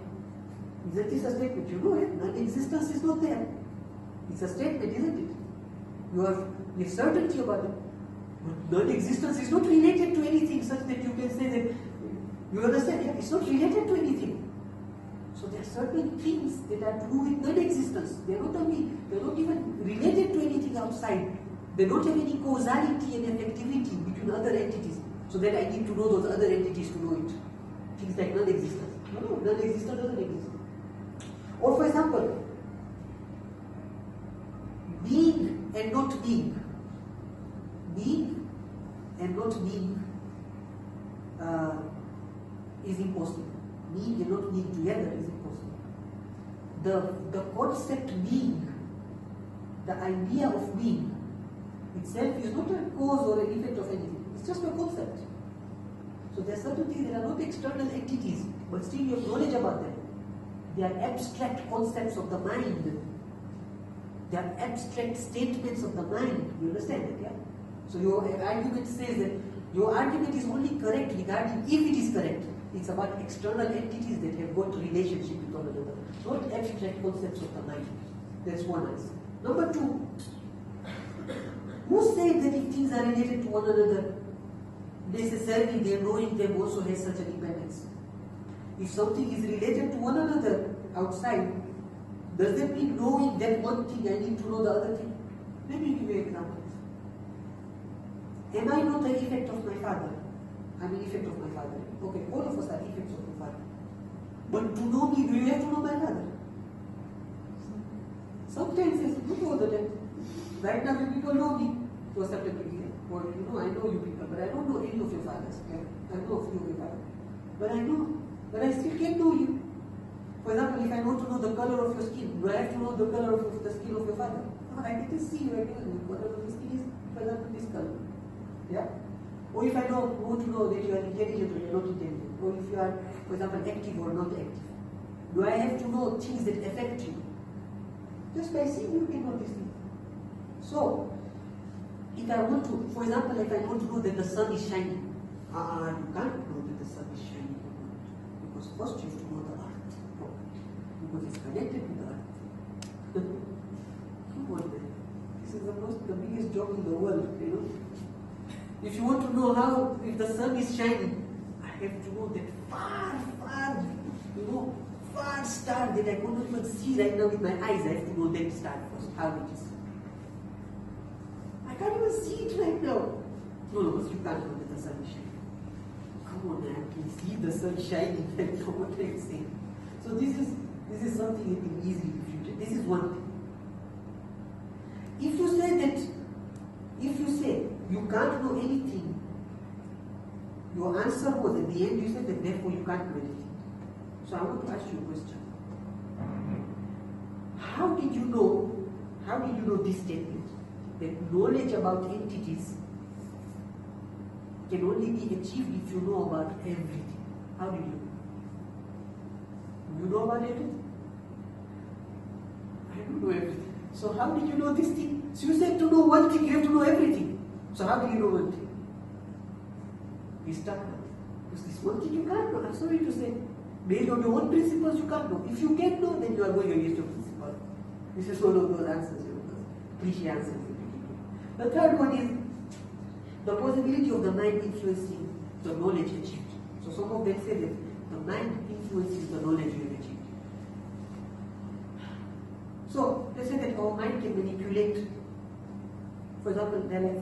Isn't this a statement? You know it. Non-existence is not there. It's a statement, isn't it? You have certainty about it. But non-existence is not related to anything such that you can say that, you understand? Yeah? It's not related to anything. So there are certain things that are to do with non-existence. They're not even related to anything outside. They don't have any causality and effectivity between other entities. So that I need to know those other entities to know it. Things like non-existence. No, non-existence doesn't exist. Or for example, being and not being. being and not being is impossible. Being and not being together is impossible. The concept being, the idea of being itself is not a cause or an effect of anything. It's just a concept. So there are certain things that are not external entities, but still you have knowledge about them. They are abstract concepts of the mind. They are abstract statements of the mind. You understand that, yeah? So your argument says that your argument is only correct regarding if it is correct. It's about external entities that have got relationship with one another, not abstract concepts of the mind. That's one answer. Number two, who said that if things are related to one another, necessarily their knowing them also has such a dependence? If something is related to one another outside, does that mean knowing that one thing I need to know the other thing? Let me give you an example. Am I not an effect of my father? I'm an effect of my father. Okay, all of us are effects of my father. But to know me, do you have to know my father? Sometimes it's not all the time. Right now, you people know me to a certain degree. Or I know you people, but I don't know any of your fathers. I know a few of your fathers. But I still can't know you. For example, if I want to know the color of your skin, do I have to know the color of the skin of your father? No, I can just see you, I can know what color of the skin is, for example, this color. Yeah? Or if I want to know that you are intelligent or you are not intelligent, or if you are, for example, active or not active, do I have to know things that affect you? Just by seeing you can know these things. So, if I want to, for example, if I want to know that the sun is shining, you can't know that the sun is shining or not. Because first you have to know the earth properly. Because it's connected to the earth. Come on, man. This is the biggest job in the world, If you want to know how, if the sun is shining, I have to know that far star that I cannot even see right now with my eyes. I have to know that star first, how it is. I can't even see it right now. No, because you can't know that the sun is shining. Come on, man, I can see the sun shining right now. What I'm saying. So this is something you can easily refute. This is one thing. If you say you can't know anything, your answer was at the end you said that therefore you can't know anything. So I want to ask you a question. How did you know this statement? That knowledge about entities can only be achieved if you know about everything. How do you know? You know about everything? I don't know everything. So how did you know this thing? So you said to know one thing, you have to know everything. So how do you know one thing? You stuck now. Because this one thing you can't know. I'm sorry to say. Based on your own principles, you can't know. If you can't know, then you are going against your principle. This is one of those answers, cliche answers. The third one is the possibility of the mind influencing the knowledge achieved. So some of them say that the mind influences the knowledge you have achieved. So they say that our mind can manipulate. For example,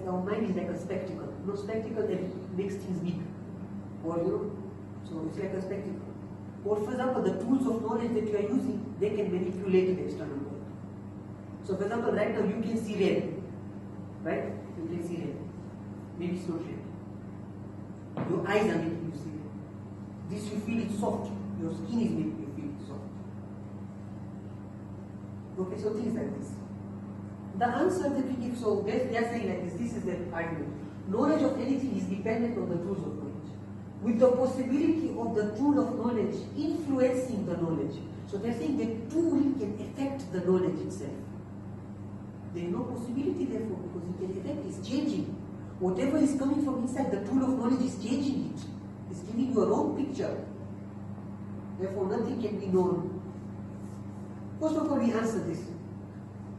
our mind is like a spectacle. Spectacle that makes things big. Or so it's like a spectacle. Or for example, the tools of knowledge that you are using, they can manipulate the external world. So for example, right now you can see red. Right? You can see red. Maybe it's not red. Your eyes are making you see red. This you feel it's soft. Your skin is making you feel it's soft. Okay, so things like this. The answer that we give, so they are saying like this is the argument. Knowledge of anything is dependent on the tools of knowledge, with the possibility of the tool of knowledge influencing the knowledge. So they're saying the tool can affect the knowledge itself. There is no possibility therefore, because it can affect, it's changing. Whatever is coming from inside, the tool of knowledge is changing it. It's giving you a wrong picture. Therefore nothing can be known. First of all, we answer this.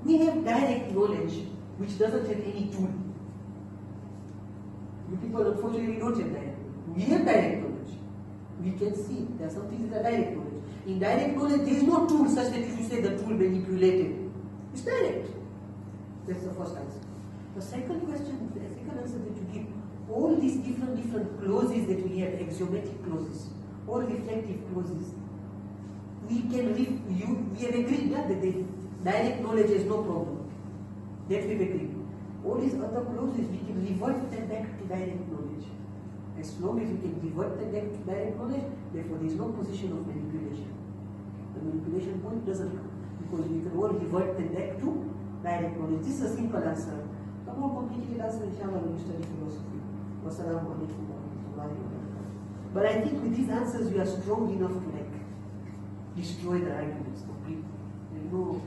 We have direct knowledge which doesn't have any tool. You people unfortunately don't have direct knowledge. We have direct knowledge. We can see there are some things that are direct knowledge. In direct knowledge, there is no tool such that if you say the tool manipulated. It's direct. That's the first answer. The second question, the second answer that you give, all these different clauses that we have, axiomatic clauses, all reflective clauses, we have agreed that the direct knowledge is no problem. That we've agreed. all these other clauses, we can revert them back to direct knowledge. As long as we can revert them back to direct knowledge, therefore there is no position of manipulation. The manipulation point doesn't come, because we can all revert them back to direct knowledge. This is a simple answer. The more complicated answer, inshallah, when you study philosophy. Wassalamu alaikum wa rahmatullahi wa barakatuh. But I think with these answers, we are strong enough to destroy the arguments completely. There is no